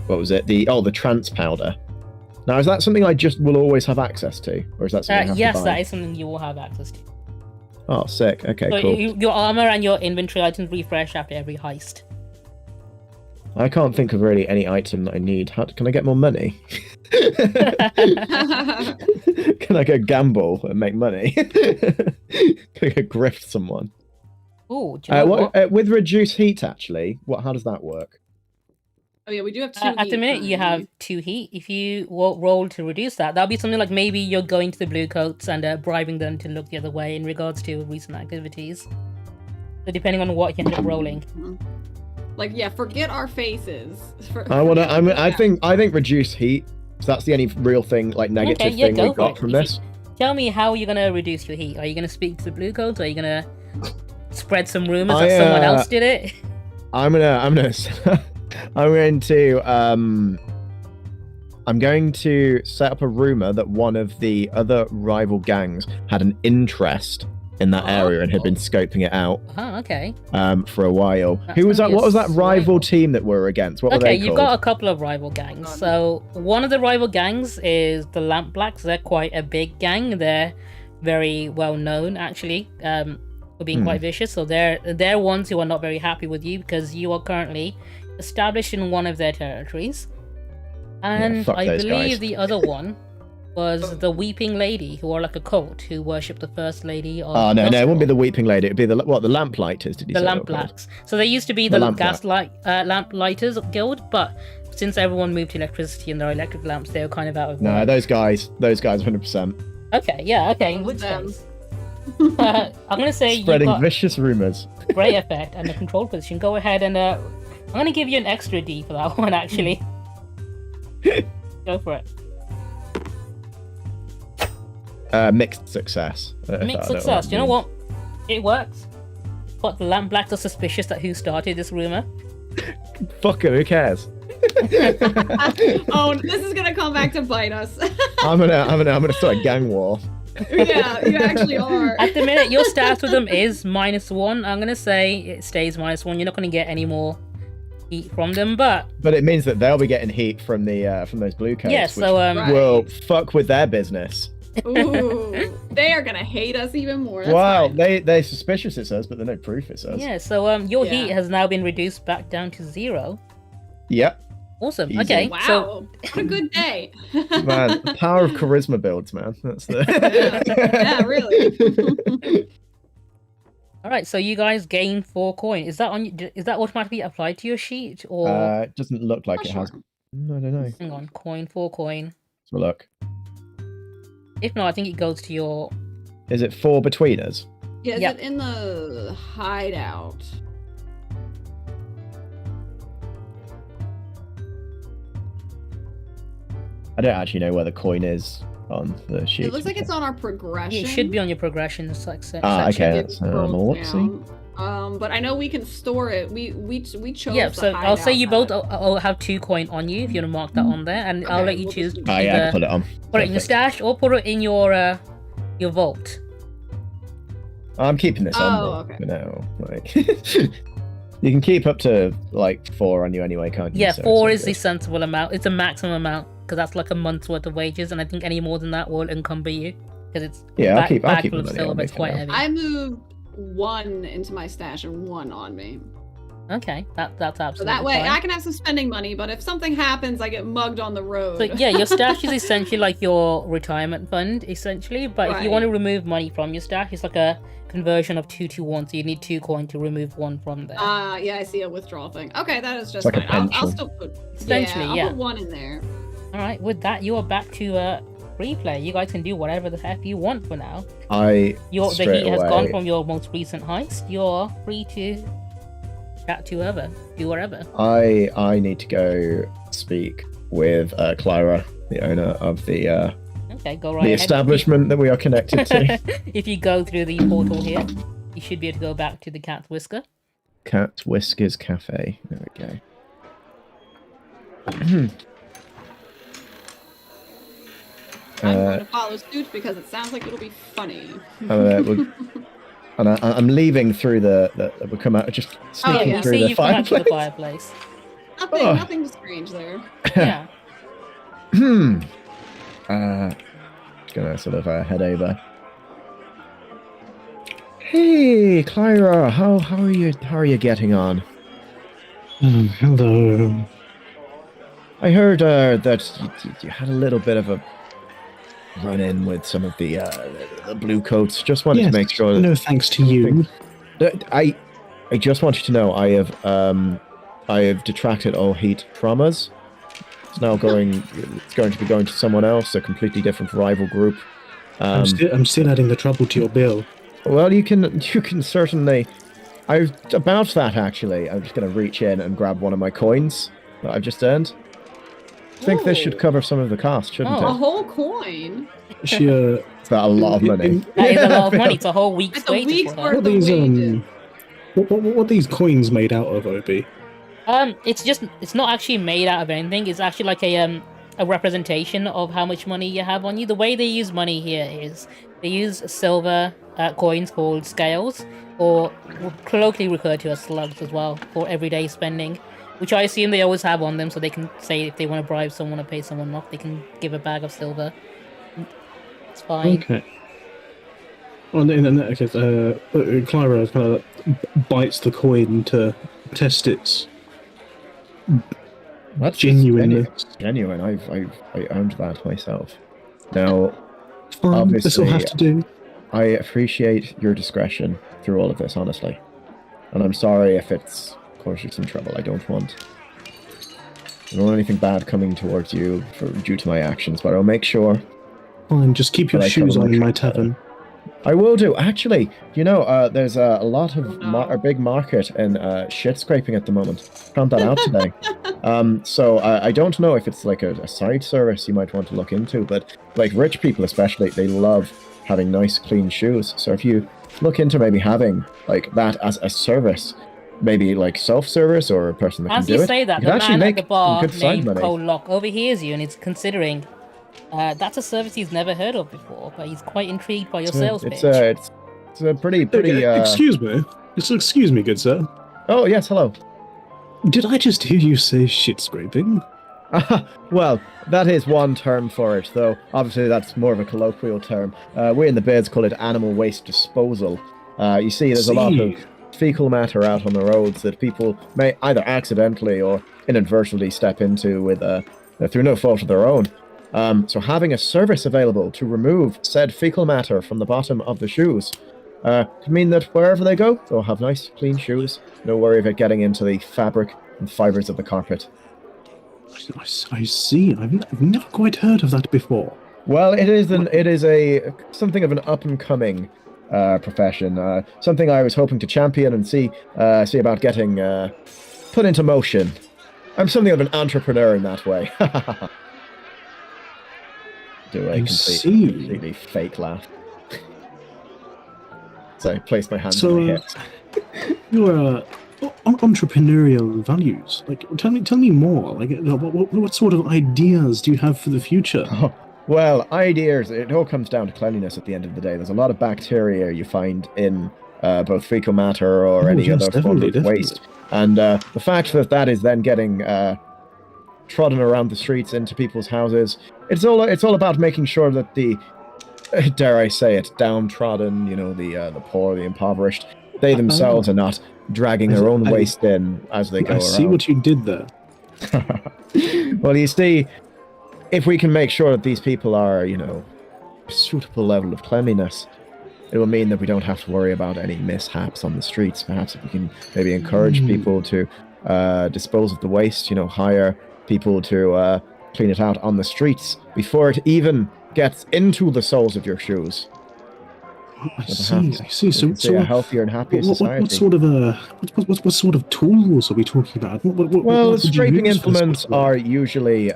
What was it? The trance powder. Now, is that something I just will always have access to, or is that something I have yes, to buy? that is something you will have access to. Oh, sick. Okay, so cool. Your armor and your inventory items refresh after every heist. I can't think of really any item that I need. Can I get more money? Can I go gamble and make money? Can I go grift someone? Ooh, do you know with reduced heat, actually, how does that work? Oh yeah, we do have 2 At the heat minute, you have 2 heat. If you roll to reduce that, that'll be something like maybe you're going to the blue coats and bribing them to look the other way in regards to recent activities. So depending on what you end up rolling. Like, yeah, forget our faces. I think reduce heat. So that's the only real thing, like negative thing we got from this. Tell me how you're gonna reduce your heat. Are you gonna speak to the blue coats? Or are you gonna spread some rumors that someone else did it? I'm going to set up a rumor that one of the other rival gangs had an interest in that area and had been scoping it out. Oh, okay. For a while. That's Who was that? What was that rival slight- team that we're against? What were they you've called? got a couple of rival gangs. So one of the rival gangs is the Lamp Blacks. They're quite a big gang. They're very well known, actually, for being quite vicious. So they're ones who are not very happy with you because you are currently established in one of their territories. And fuck I those believe guys. the other one was the Weeping Lady, who are like a cult who worship the First Lady of Oh no, it wouldn't be Doskvol. the Weeping Lady. It'd be the Lamplighters. Did you The say? Lamp they were called? Blacks. So they used to be the Lamp Lamplighters Guild, but since everyone moved to electricity and their electric lamps, they were kind of out of No, work. those guys, 100%. Okay, yeah, okay. In which Them. case, I'm gonna say you Spreading got vicious rumors. great effect and a control position. Go ahead and I'm gonna give you an extra D for that one, actually. Go for it. Mixed success. Mixed success. You know what? It works. But the Lamp Blacks are suspicious that who started this rumor. Fuck it, who cares? Oh, this is gonna come back to bite us. I'm gonna start a gang war. Yeah, you actually are. At the minute, your stats with them is -1. I'm gonna say it stays -1. You're not gonna get any more heat from them, but it means that they'll be getting heat from those blue coats. yeah. So Right. will fuck with their business. Ooh, they are gonna hate us even more. That's Wow, fine. they're suspicious it says, but there's no proof it says. yeah. So your Yeah. heat has now been reduced back down to 0. Yep, Awesome. Easy. Okay. Wow, So what a good day. man, the power of charisma builds, man. That's the. Yeah, really. all right. So you guys gain 4 coin. Is that is that automatically applied to your sheet or? It doesn't look like Not it has. sure. I don't know. Hang on. 4 coin. Let's have a look. If not, I think it goes to your. Is it 4 between us? Yeah, is Yep. it in the hideout? I don't actually know where the coin is on the sheet. It looks like it's on our progression. It should be on your progression section. Ah, section. okay. It That's scrolls let's see. down. But I know we can store it. We chose. Yeah, the so I'll say you both hideout I'll have 2 coin on you if you want to mark that on there, and I'll Okay, let you we'll choose. just- Oh yeah, I can put it on. Put it in your Perfect. stash or put it in your vault. I'm keeping this on Oh, me okay. for now. Like, you can keep up to like 4 on you anyway, can't you? Yeah, So 4 it's is all the good. sensible amount. It's a maximum amount because that's like a month's worth of wages, and I think any more than that will encumber you because it's Yeah, I'll keep bag the full of money silver. on me It's for quite now. heavy. I moved 1 into my stash and 1 on me. Okay, that's absolutely So that way fine. I can have some spending money, but if something happens, I get mugged on the road. So yeah, your stash is essentially like your retirement fund, essentially. But if you want to remove money from your stash, it's like a conversion of 2 to 1. So you need 2 coin to remove 1 from there. Yeah, I see a withdrawal thing. Okay, that is just It's like a fine. I'll pension. still put. Essentially, I'll yeah. put 1 in there. All right, with that, you are back to free play. You guys can do whatever the heck you want for now. I The straight heat has gone away- from your most recent heist. You're free to chat to whoever, do whatever. I need to go speak with Clyra, the owner of the Okay, go right the ahead. establishment that we are connected to. If you go through the portal here, you should be able to go back to the Cat's Whisker. Cat Whiskers Cafe. There we go. I'm going to follow suit because it sounds like it'll be funny. And I'm leaving through we come out just sneaking yeah. You through see, the you've come out to fireplace. the fireplace. Oh. Nothing strange there. Yeah. Just gonna sort of head over. Hey, Clyra, how are you? How are you getting on? Hello. I heard that you had a little bit of a run-in with some of the blue coats. Just wanted to make sure. No thanks to you. I just wanted to know. I have I have detracted all heat from us. It's now going. It's going to be going to someone else, a completely different rival group. I'm still adding the trouble to your bill. Well, you can certainly. About that actually. I'm just going to reach in and grab one of my coins that I've just earned. I think this should cover some of the cost, shouldn't A it? whole coin. She, Is that a lot of money? That is a lot of money. It's a whole week's It's a wages week's for worth her. what are these wages. what are these coins made out of, Obi? It's not actually made out of anything. It's actually like a representation of how much money you have on you. The way they use money here is they use silver coins called scales, or colloquially referred to as slugs as well, for everyday spending, which I assume they always have on them, so they can say if they want to bribe someone or pay someone off, they can give a bag of silver. It's fine. Okay. Well, in that case, Clara kind of bites the coin to test its That's genuineness. Genuine. I earned that myself. Now, Fine, this will obviously, have to do. I appreciate your discretion through all of this, honestly, and I'm sorry if it's caused you some trouble. I don't want anything bad coming towards you due to my actions, but I'll make sure. Fine, just keep your But I shoes cover on my in my trip tavern. I will do. Actually, there's a lot of a big market in shit scraping at the moment. Found that out today. So I don't know if it's like a side service you might want to look into, but like rich people especially, they love having nice clean shoes. So if you look into maybe having like that as a service, maybe like self-service or a person that As can you do say it, that, you the could actually man at make the bar good side named money. Cole Locke overhears you and is considering that's a service he's never heard of before, but he's quite intrigued by your sales pitch. It's a pretty. Excuse me. Excuse me, good sir. Oh yes, hello. Did I just hear you say shit scraping? Well, that is one term for it, though obviously that's more of a colloquial term. We in the Bids call it animal waste disposal. You see, there's a lot of fecal matter out on the roads that people may either accidentally or inadvertently step into with through no fault of their own. So having a service available to remove said fecal matter from the bottom of the shoes could mean that wherever they go, they'll have nice, clean shoes. No worry about getting into the fabric and fibers of the carpet. I see. I've never quite heard of that before. Well, it is something of an up and coming profession. Something I was hoping to champion and see about getting put into motion. I'm something of an entrepreneur in that way. Do a completely fake laugh. So I place my hands on my hips. Your entrepreneurial values. Like, tell me more. Like, what sort of ideas do you have for the future? Oh, well, ideas. It all comes down to cleanliness at the end of the day. There's a lot of bacteria you find in both fecal matter or any other form of waste, and the fact that is then getting trodden around the streets into people's houses. It's all about making sure that the, dare I say it, downtrodden, the poor, the impoverished, they themselves are not dragging their own waste in as they go around. I see what you did there. Well, you see, if we can make sure that these people are, a suitable level of cleanliness, it will mean that we don't have to worry about any mishaps on the streets. Perhaps if we can maybe encourage people to dispose of the waste, hire people to clean it out on the streets before it even gets into the soles of your shoes. I see. So a healthier and happier society. What sort of tools are we talking about? What scraping implements are usually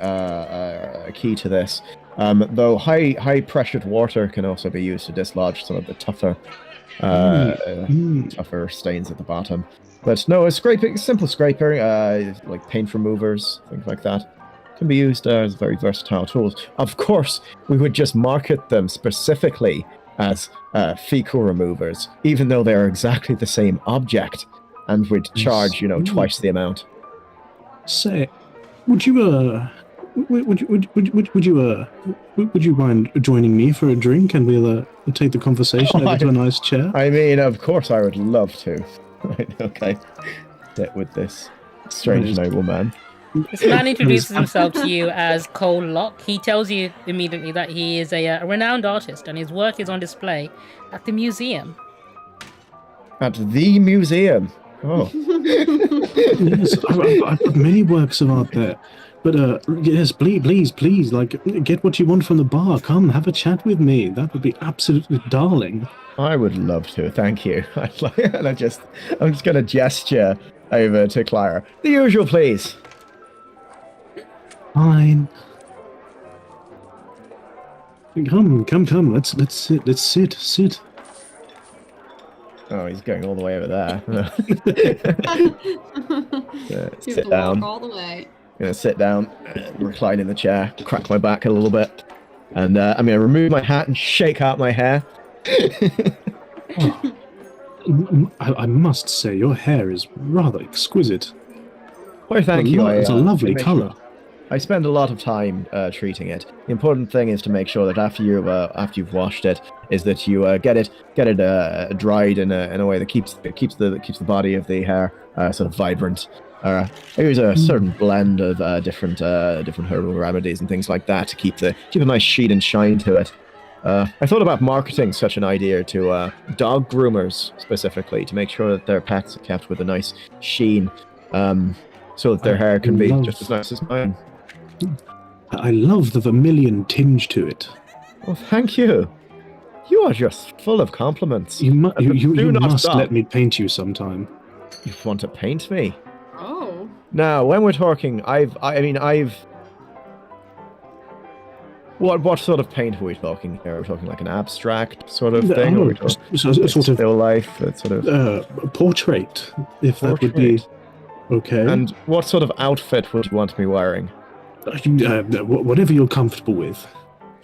key to this. Though high pressured water can also be used to dislodge some of the tougher stains at the bottom. But no, simple scraping, like paint removers, things like that, can be used as very versatile tools. Of course, we would just market them specifically as fecal removers, even though they're exactly the same object, and we'd charge, twice the amount. Say, would you mind joining me for a drink, and we'll take the conversation over to a nice chair? I mean, of course, I would love to. Right, okay. Sit with this strange nobleman. This man introduces himself to you as Cole Locke. He tells you immediately that he is a renowned artist and his work is on display at the museum. At the museum? Oh. Yes, I've got many works of art there. But yes, please, like, get what you want from the bar. Come, have a chat with me. That would be absolutely darling. I would love to, thank you. And I'm just going to gesture over to Clara. The usual, please. Fine. Come. Let's sit. Oh, he's going all the way over there. You have Sit to down. walk all the way. I'm going to sit down, recline in the chair, crack my back a little bit, and I'm going to remove my hat and shake out my hair. I must say, your hair is rather exquisite. Why, thank you. It's a lovely colour. I spend a lot of time treating it. The important thing is to make sure that after you've washed it, is that you get it dried in a way that keeps the body of the hair sort of vibrant. I use a certain blend of different herbal remedies and things like that to keep a nice sheen and shine to it. I thought about marketing such an idea to dog groomers specifically to make sure that their pets are kept with a nice sheen, so that their hair can be just as nice as mine. I love the vermilion tinge to it. Well, thank you. You are just full of compliments. You must stop. let me paint you sometime. You want to paint me? Oh. Now, when we're talking, What sort of paint are we talking here? Are we talking like an abstract sort of thing? Or are we talking sort of still life? Sort of portrait, if that would be okay. And what sort of outfit would you want me wearing? Whatever you're comfortable with.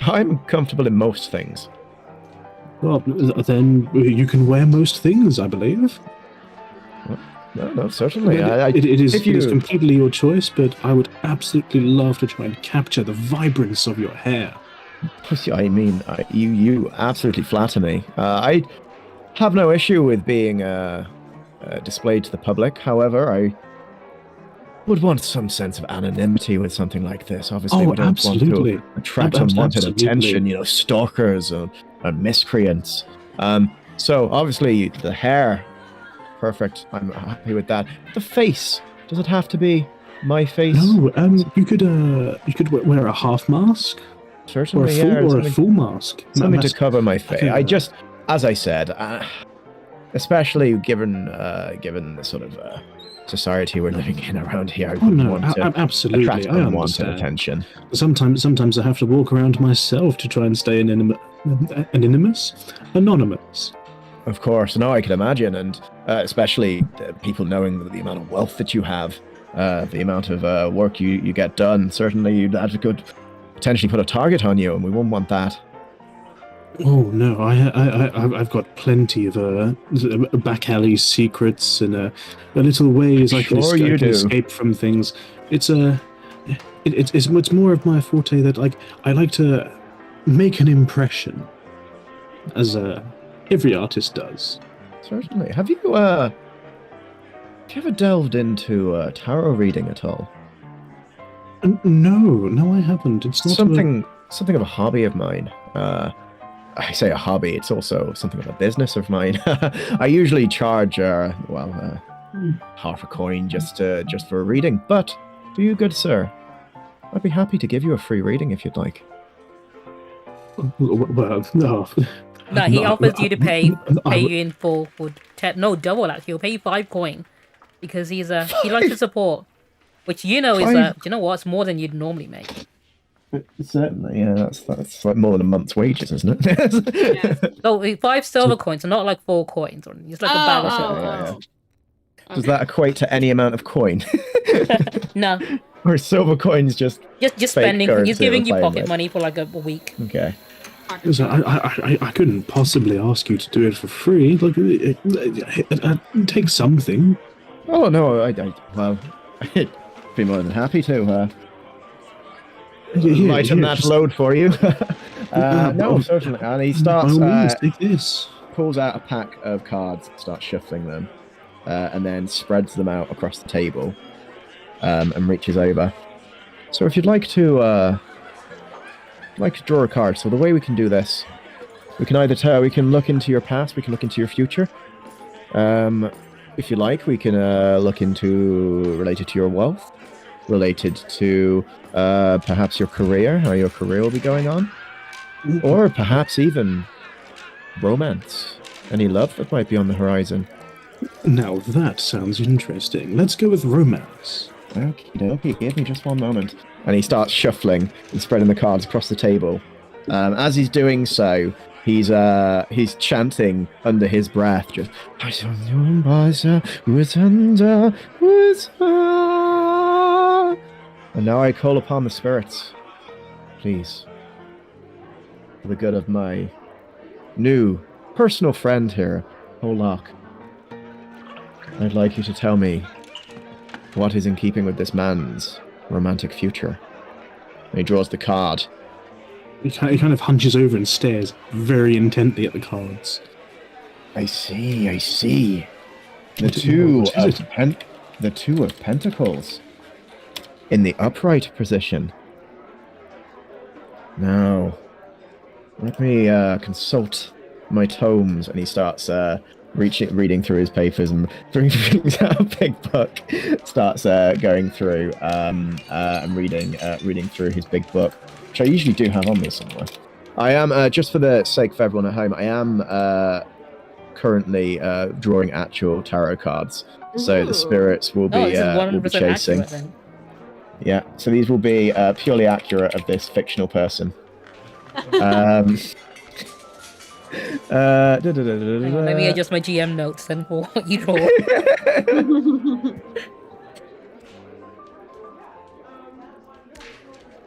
I'm comfortable in most things. Well, then you can wear most things, I believe. No, certainly. It is completely your choice, but I would absolutely love to try and capture the vibrance of your hair. I mean, you absolutely flatter me. I have no issue with being displayed to the public. However, I would want some sense of anonymity with something like this. Obviously, we don't want to attract unwanted attention, stalkers and miscreants. So, obviously, the hair, perfect. I'm happy with that. The face, does it have to be my face? No, you could wear a half mask. Certainly, or a full mask. Something to cover my face. I just, as I said, especially given the sort of society we're living in around here, I wouldn't want to absolutely attract I unwanted understand. attention. Sometimes I have to walk around myself to try and stay anonymous. Of course, no, I can imagine, and especially people knowing the amount of wealth that you have, the amount of work you get done. Certainly, that could potentially put a target on you, and we wouldn't want that. Oh no, I've got plenty of back alley secrets and little ways I can escape from things. It's more of my forte that I like to make an impression, as every artist does. Certainly. Have you ever delved into tarot reading at all? No, I haven't. It's not something of a hobby of mine. I say a hobby, it's also something of a business of mine. I usually charge, half a coin just for a reading. But for you, good sir, I'd be happy to give you a free reading if you'd like. Well, no. No, he offers you to pay you in full for double actually. He'll pay you 5 coin because he likes to support, which is it's more than you'd normally make. Certainly, yeah, that's like more than a month's wages, isn't it? Yeah. So 5 silver coins, so not like 4 coins. It's like a balance. Yeah. Does that equate to any amount of coin? No. Or silver coins just spending? He's giving you pocket money for like a week. Okay. So I couldn't possibly ask you to do it for free. Take something. Oh no, I'd be more than happy to lighten that load for you. No, certainly. And he starts. Take this. Pulls out a pack of cards, starts shuffling them, and then spreads them out across the table, and reaches over. So if you'd like to draw a card. So the way we can do this, we can either we can look into your past, we can look into your future. if you like, we can look into related to your wealth, related to perhaps your career, how your career will be going on, or perhaps even romance. Any love that might be on the horizon. Now that sounds interesting. Let's go with romance. Okay, give me just one moment. And he starts shuffling and spreading the cards across the table. As he's doing so, he's chanting under his breath, just. And now I call upon the spirits, please, for the good of my new personal friend here, Olak. I'd like you to tell me what is in keeping with this man's romantic future. And he draws the card. He kind of hunches over and stares very intently at the cards. I see. The two of pentacles in the upright position. Now, let me consult my tomes. And he starts reading through his papers and brings out a big book. Starts going through and reading through his big book, which I usually do have on me somewhere. I am just for the sake of everyone at home. I am currently drawing actual tarot cards, so the spirits will be chasing. Yeah, so these will be purely accurate of this fictional person. Let me adjust my GM notes then for what you draw.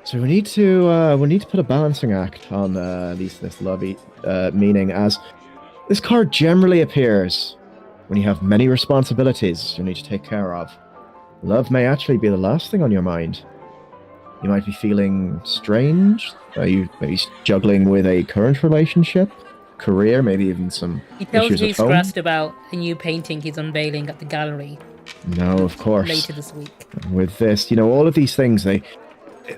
So we need to put a balancing act on this lovey meaning, as this card generally appears when you have many responsibilities you need to take care of. Love may actually be the last thing on your mind. You might be feeling strange. Are you maybe juggling with a current relationship, career, maybe even some He tells issues me at he's home? stressed about a new painting he's unveiling at the gallery No, of course. later this week. With this, all of these things, they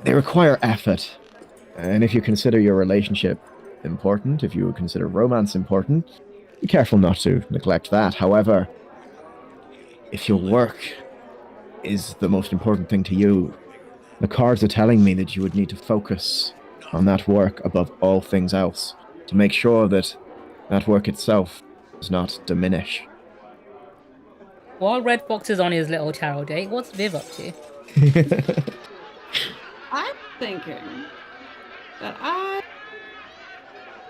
require effort. And if you consider your relationship important, if you consider romance important, be careful not to neglect that. However, if your work is the most important thing to you, the cards are telling me that you would need to focus on that work above all things else to make sure that that work itself does not diminish. While Red Fox is on his little tarot date, what's Viv up to? I'm thinking that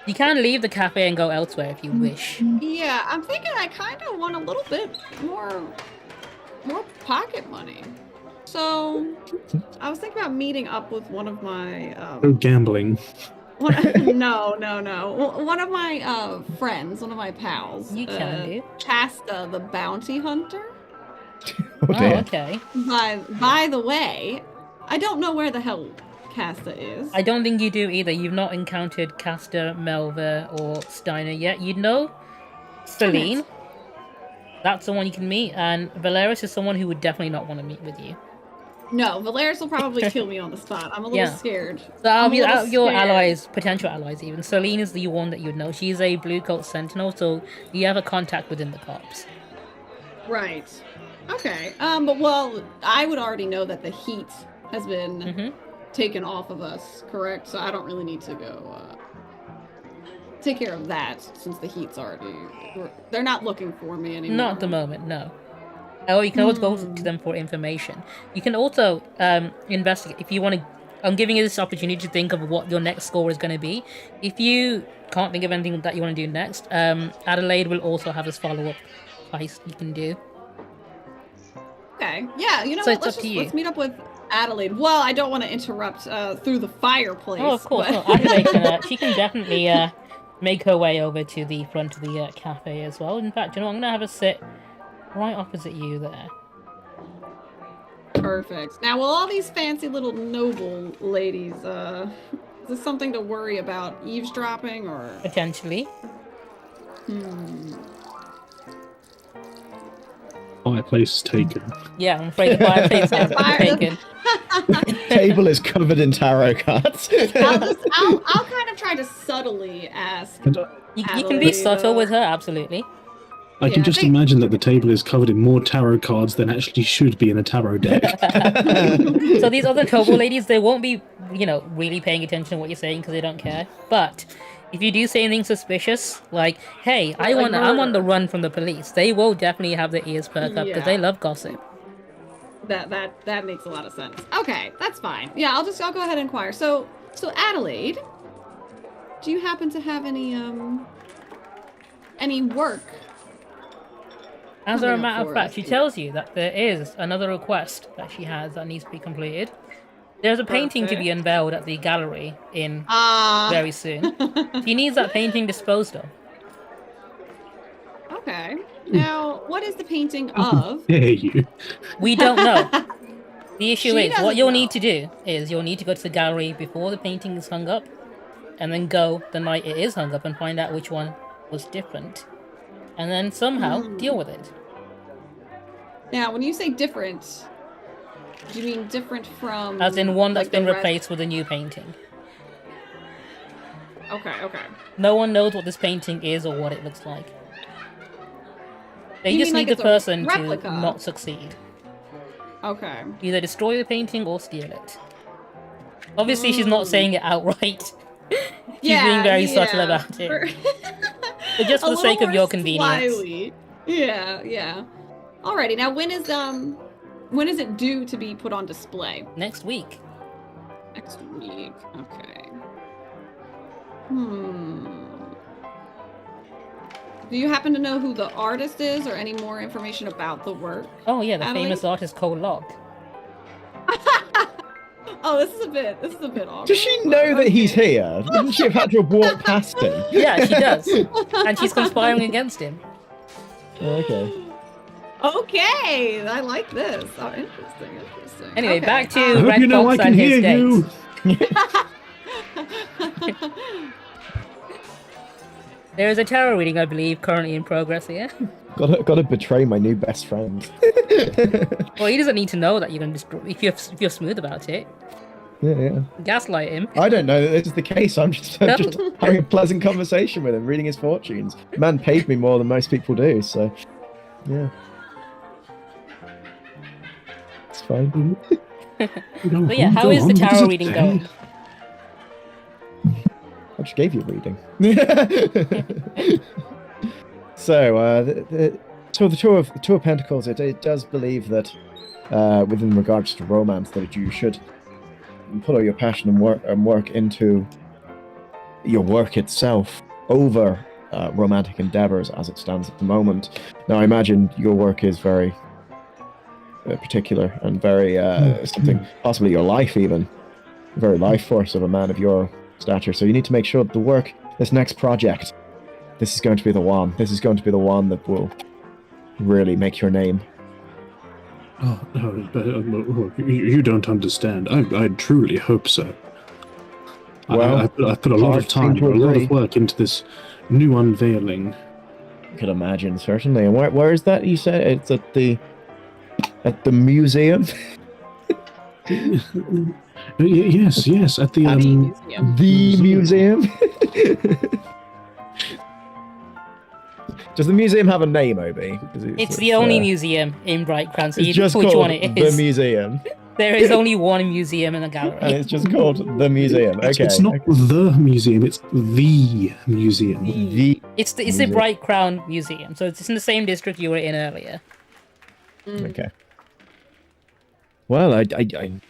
You can leave the cafe and go elsewhere if you wish. I'm thinking I kind of want a little bit more pocket money. So I was thinking about meeting up with one of my Gambling. no. One of my friends, one of my pals. You can do. Casta the bounty hunter. Oh, dear. Okay. By the way, I don't know where the hell Casta is. I don't think you do either. You've not encountered Castor, Melva, or Steiner yet. You know Celine. That's the one you can meet, and Valeris is someone who would definitely not want to meet with you. No, Valeris will probably kill me on the spot. I'm a little scared. So out of your allies, potential allies even, Celine is the one that you would know. She's a Blue Coat Sentinel, so you have a contact within the cops. Right. Okay. But I would already know that the heat has been taken off of us, correct? So I don't really need to go take care of that, since the heat's already... They're not looking for me anymore. Not at the moment, no. Oh, you can always go to them for information. You can also investigate if you want to. I'm giving you this opportunity to think of what your next score is going to be. If you can't think of anything that you want to do next, Adelaide will also have this follow-up heist you can do. Okay. Yeah. You know what? Let's meet up with Adelaide. Well, I don't want to interrupt through the fireplace. Oh, of course. But... No, Adelaide she can definitely make her way over to the front of the cafe as well. In fact, I'm going to have her sit right opposite you there. Perfect. Now, will all these fancy little noble ladies, is this something to worry about eavesdropping, or? Potentially. Fireplace taken. Yeah, I'm afraid the fireplace is taken. Table is covered in tarot cards. I'll kind of try to subtly ask. You can be subtle with her, absolutely. I can just think- imagine that the table is covered in more tarot cards than actually should be in a tarot deck. So these other noble ladies, they won't be, really paying attention to what you're saying because they don't care. But if you do say anything suspicious, like, "Hey, I'm on the run from the police," they will definitely have their ears perk up because they love gossip. That makes a lot of sense. Okay, that's fine. Yeah, I'll go ahead and inquire. So Adelaide, do you happen to have any work? As a coming up matter of for fact, us she here? tells you that there is another request that she has that needs to be completed. There's a painting to be Perfect. unveiled at the gallery in Ah. very soon. She needs that painting disposed of. Okay. Now, what is the painting of? Dare you? We don't know. The issue She is, what doesn't you'll know. need to do is you'll need to go to the gallery before the painting is hung up, and then go the night it is hung up and find out which one was different, and then somehow deal with it. Now, when you say different, do you mean different from? As in one that's like, the been rest- replaced with a new painting. Okay. No one knows what this painting is or what it looks like. They You just mean need like the it's a person replica? to not succeed. Okay. Either destroy the painting or steal it. Obviously, she's not saying it outright. She's being very subtle about it. But just for A the sake little of your more convenience. slyly. Yeah. Alrighty, now when is it due to be put on display? Next week. Next week. Okay. Do you happen to know who the artist is, or any more information about the work? Oh yeah, the Adelaide? famous artist Cole Locke. Oh, this is a bit awkward. Does she know that he's here? Wouldn't she have had to have walked past him? Yeah, she does. And she's conspiring against him. Okay. Okay, I like this. Oh, interesting. Anyway, Okay. back to I hope Red you know I Fox can and his hear dates. you. There is a tarot reading, I believe, currently in progress here. Gotta betray my new best friend. Well, he doesn't need to know that you're going to destroy if you're smooth about it. Yeah. Gaslight him. I don't know that this is the case. I'm just having a pleasant conversation with him, reading his fortunes. Man paid me more than most people do, so yeah. It's fine. But yeah, how is the tarot reading going? I just gave you a reading. So, the Two of Pentacles, it does believe that, within regards to romance, that you should put all your passion and work into your work itself over romantic endeavors as it stands at the moment. Now, I imagine your work is very particular and very something, possibly your life even, very life force of a man of your stature. So you need to make sure that the work, this next project, this is going to be the one. This is going to be the one that will really make your name. You don't understand. I truly hope so. Well, I put a lot of time, a lot of work into this new unveiling. I could imagine, certainly. And where is that? You said it's at the museum. Yes, at the Museum. The museum. Does the museum have a name, Obi? It's the only museum in Bright Crown, so It's you just know which called one it the is. museum, There is only one museum in the and gallery. it's just called the museum. Okay, It's not the museum, it's the museum. the. It's the museum. Bright Crown Museum, so it's in the same district you were in earlier. Okay. Well, I'm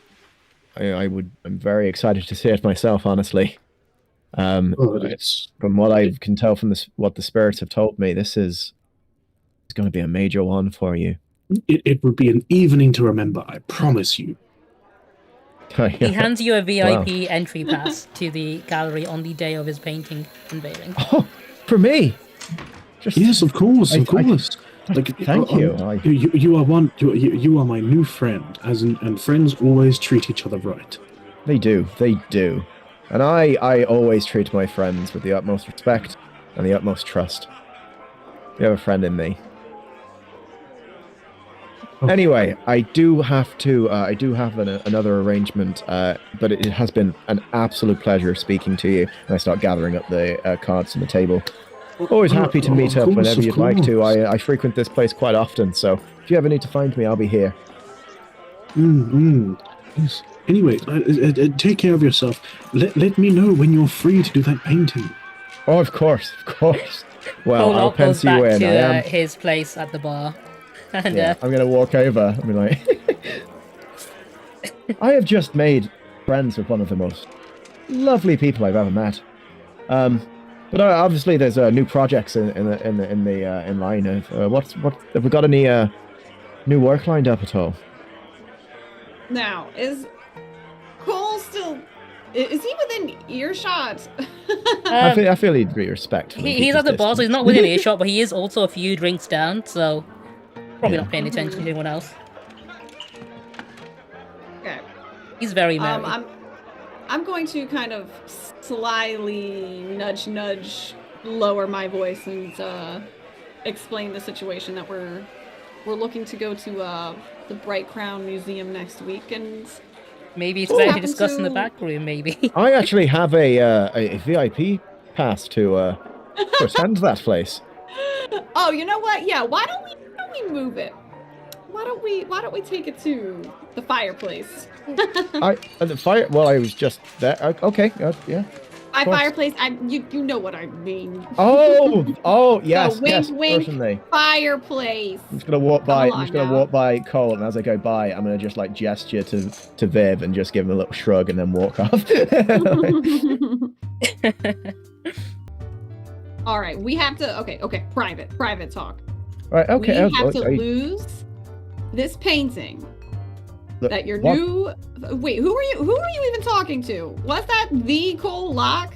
very excited to see it myself, honestly. It's From what I can tell from what the spirits have told me, it's going to be a major one for you. It would be an evening to remember, I promise you. He hands you a VIP entry pass to the gallery on the day of his painting unveiling. Oh, for me. Just, Yes, of course. Thank you. You are one. You are my new friend, and friends always treat each other right. They do. And I always treat my friends with the utmost respect and the utmost trust. You have a friend in me. Oh. Anyway, I do have another arrangement, but it has been an absolute pleasure speaking to you. And I start gathering up the cards on the table. Always happy to meet Of up course, whenever of you'd like to. course. I frequent this place quite often, so if you ever need to find me, I'll be here. Yes. Anyway, take care of yourself. Let me know when you're free to do that painting. Oh, of course, of course. Well, I'll Pollock goes pencil you back in. to I am. his place at the bar. And Yeah, I'm gonna walk over. I mean, like, I have just made friends with one of the most lovely people I've ever met. But obviously there's new projects in line. What have we got any new work lined up at all? Now, is Cole still... Is he within earshot? I feel he'd be respectful. he's at the bar, so he's not within earshot, but he is also a few drinks down, so probably not paying attention to anyone else. Okay. He's very merry. I'm going to kind of slyly nudge, lower my voice and explain the situation that we're looking to go to the Bright Crown Museum next week, and Maybe it's better to happen discuss in the to- back room, maybe. I actually have a VIP pass to attend that place. oh, you know what? Yeah, why don't we move it? Why don't we take it to the fireplace? The fire. Well, I was just there. Okay. Yeah. By course. fireplace, you know what I mean. Oh, yes, wink, yes, wink. certainly. Fireplace. I'm just gonna walk by. Come I'm just gonna on walk by Cole, and as I go by, I'm gonna just like gesture to Viv and just give him a little shrug and then walk off. All right, we have to. Okay. Private talk. Right. Okay. We have to lose this painting. That your new. Wait, who are you even talking to? Was that the Cole Locke?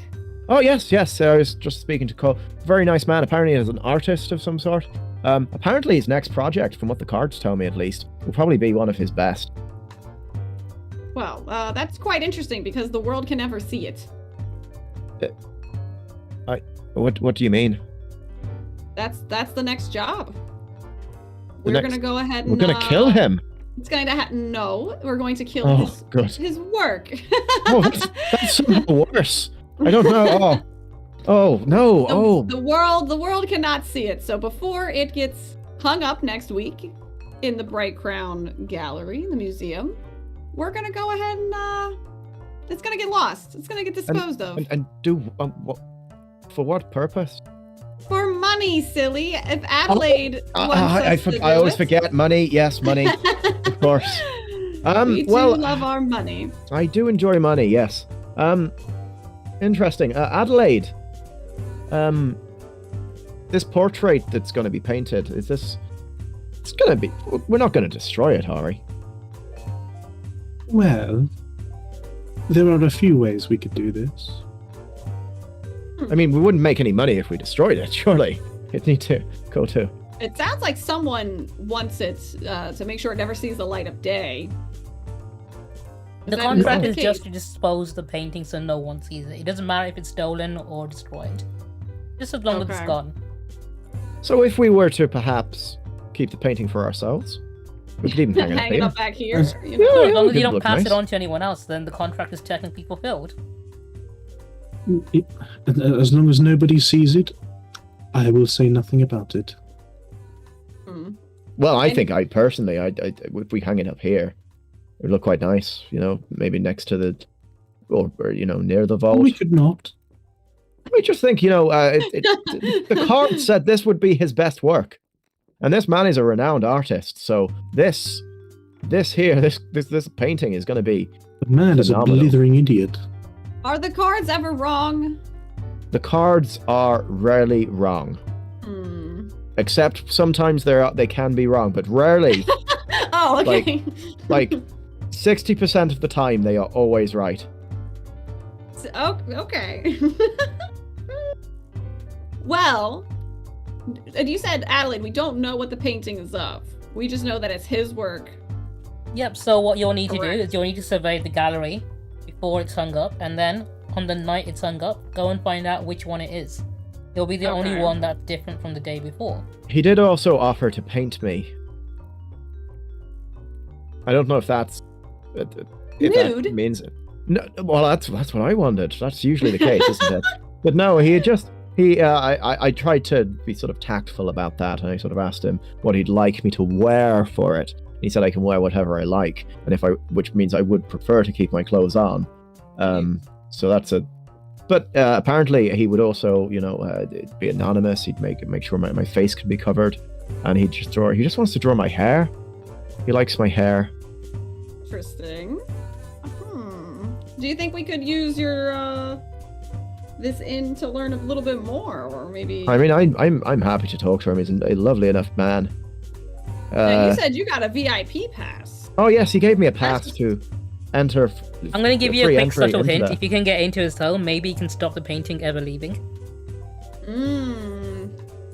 Oh yes. I was just speaking to Cole. Very nice man. Apparently, he's an artist of some sort. Apparently, his next project, from what the cards tell me at least, will probably be one of his best. Well, that's quite interesting because the world can never see it. What do you mean? That's the next job. The We're next- gonna go ahead and We're gonna kill him. It's going to no, we're going to kill Oh, good. his work. Oh, that's somehow worse. I don't know. Oh no. The world cannot see it. So before it gets hung up next week in the Bright Crown Gallery, the museum, we're gonna go ahead and it's gonna get lost. It's gonna get disposed of. And do what? For what purpose? For money, silly. If Adelaide wants us to do I always it. forget money. Yes, money. Of course. We do Well, love our money. I do enjoy money. Yes. Interesting. Adelaide. This portrait that's going to be painted, is this? It's going to be. We're not going to destroy it, are we? Well, there are a few ways we could do this. I mean, we wouldn't make any money if we destroyed it. Surely, it'd need to go to. It sounds like someone wants it to make sure it never sees the light of day. The Is contract that is the just case? to dispose the painting so no one sees it. It doesn't matter if it's stolen or destroyed. Just as long as it's Okay. gone. So, if we were to perhaps keep the painting for ourselves, we could even hang it up Hang it here. up back here. You Yeah, know? So as long as you it'd don't look pass it nice. on to anyone else, then the contract is technically fulfilled. As long as nobody sees it, I will say nothing about it. Hmm. Well, I And- think if we hang it up here, it would look quite nice. You know, maybe next to the, or near the vault. We could not. I just think, the card said this would be his best work, and this man is a renowned artist. So this painting is going to be. The man is a Phenomenal. blithering idiot. Are the cards ever wrong? The cards are rarely wrong, Hmm. except sometimes they can be wrong, but rarely. Oh, okay. Like 60% of the time, they are always right. Oh, okay. Well, and you said, Adelaide, we don't know what the painting is of. We just know that it's his work. Yep, so what you'll need to do Correct. is you'll need to survey the gallery before it's hung up, and then on the night it's hung up, go and find out which one it is. It'll be the only Okay. one that's different from the day before. He did also offer to paint me. I don't know if that's if Nude? that means no. Well, that's what I wondered. That's usually the case, isn't it? But no, he I tried to be sort of tactful about that, and I sort of asked him what he'd like me to wear for it. And he said I can wear whatever I like, which means I would prefer to keep my clothes on. So that's a. But apparently he would also, be anonymous. He'd make sure my face could be covered, and he just wants to draw my hair. He likes my hair. Interesting. Do you think we could use your this in to learn a little bit more, or maybe? I mean, I'm happy to talk to him. He's a lovely enough man. Now, you said you got a VIP pass. Oh yes, he gave me a pass to enter. I'm going to give you a quick subtle hint. That. If you can get into his home, maybe he can stop the painting ever leaving.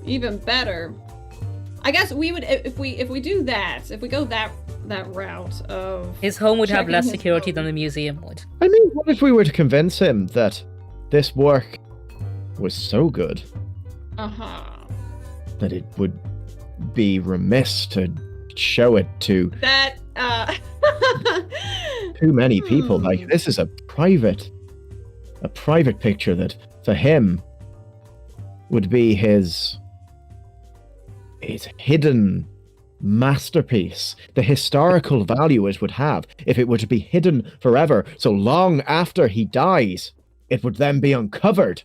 Even better. I guess we would if we do that. If we go that route of his home would have less security than the museum would. I mean, what if we were to convince him that this work was so good that it would be remiss to show it to that too many people? Like, this is a private picture that for him would be his hidden masterpiece, the historical value it would have if it were to be hidden forever, so long after he dies it would then be uncovered.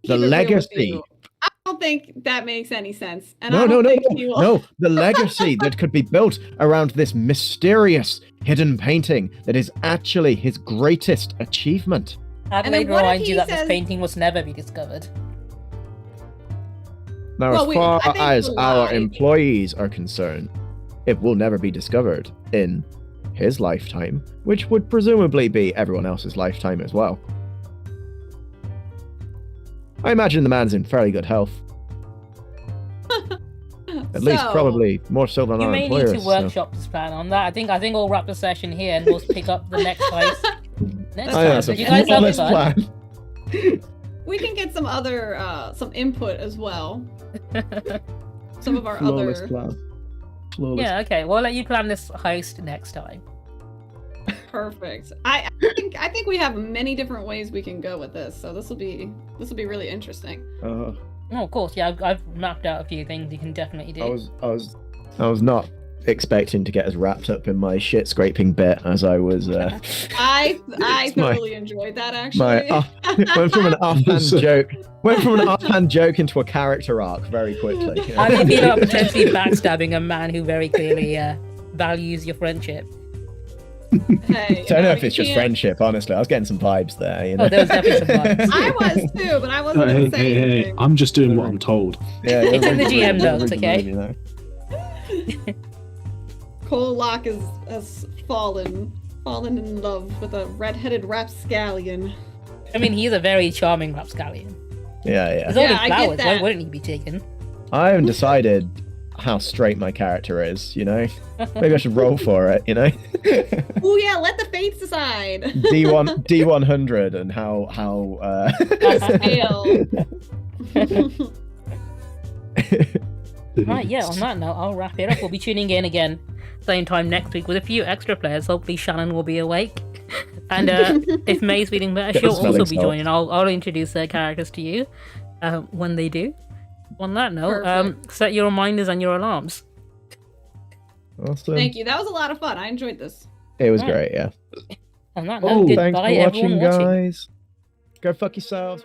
The legacy. I don't think that makes any sense. And no, the legacy that could be built around this mysterious hidden painting that is actually his greatest achievement. Adelaide reminds you that this painting was never be discovered. Now, as far as our employees are concerned, it will never be discovered in his lifetime, which would presumably be everyone else's lifetime as well. I imagine the man's in fairly good health. At least probably more so than our employers. You may need to workshop this plan on that. I think we'll wrap the session here and we'll pick up the next heist next time. So you guys have fun. We can get some other some input as well. Some of our Flawless other plan. Yeah, okay. We'll let you plan this heist next time. Perfect. I think we have many different ways we can go with this, so this will be really interesting. Oh, of course, yeah. I've mapped out a few things you can definitely do. I was not expecting to get as wrapped up in my shit scraping bit as I was. I thoroughly enjoyed that actually. Went from an offhand joke into a character arc very quickly. How do you feel about potentially backstabbing a man who very clearly values your friendship? Hey, I don't know if it's just friendship, honestly. I was getting some vibes there, Oh, there was definitely some vibes. I was too, but I wasn't going to say anything. I'm just doing what I'm told. Yeah, it's in the GM notes, okay? Cole Locke has fallen in love with a red-headed rapscallion. I mean, he's a very charming rapscallion. Yeah. He's all in flowers. Why wouldn't he be taken? I haven't decided how straight my character is, Maybe I should roll for it, Oh yeah, let the fates decide. D100 and how scale. Right, yeah, on that note, I'll wrap it up. We'll be tuning in again same time next week with a few extra players. Hopefully Shannon will be awake. And if May's feeling better, she'll also be joining. I'll introduce their characters to you when they do. On that note, set your reminders and your alarms. Awesome. Thank you. That was a lot of fun. I enjoyed this. It was great, yeah. On that note, goodbye thanks for watching, everyone guys. Go fuck yourselves.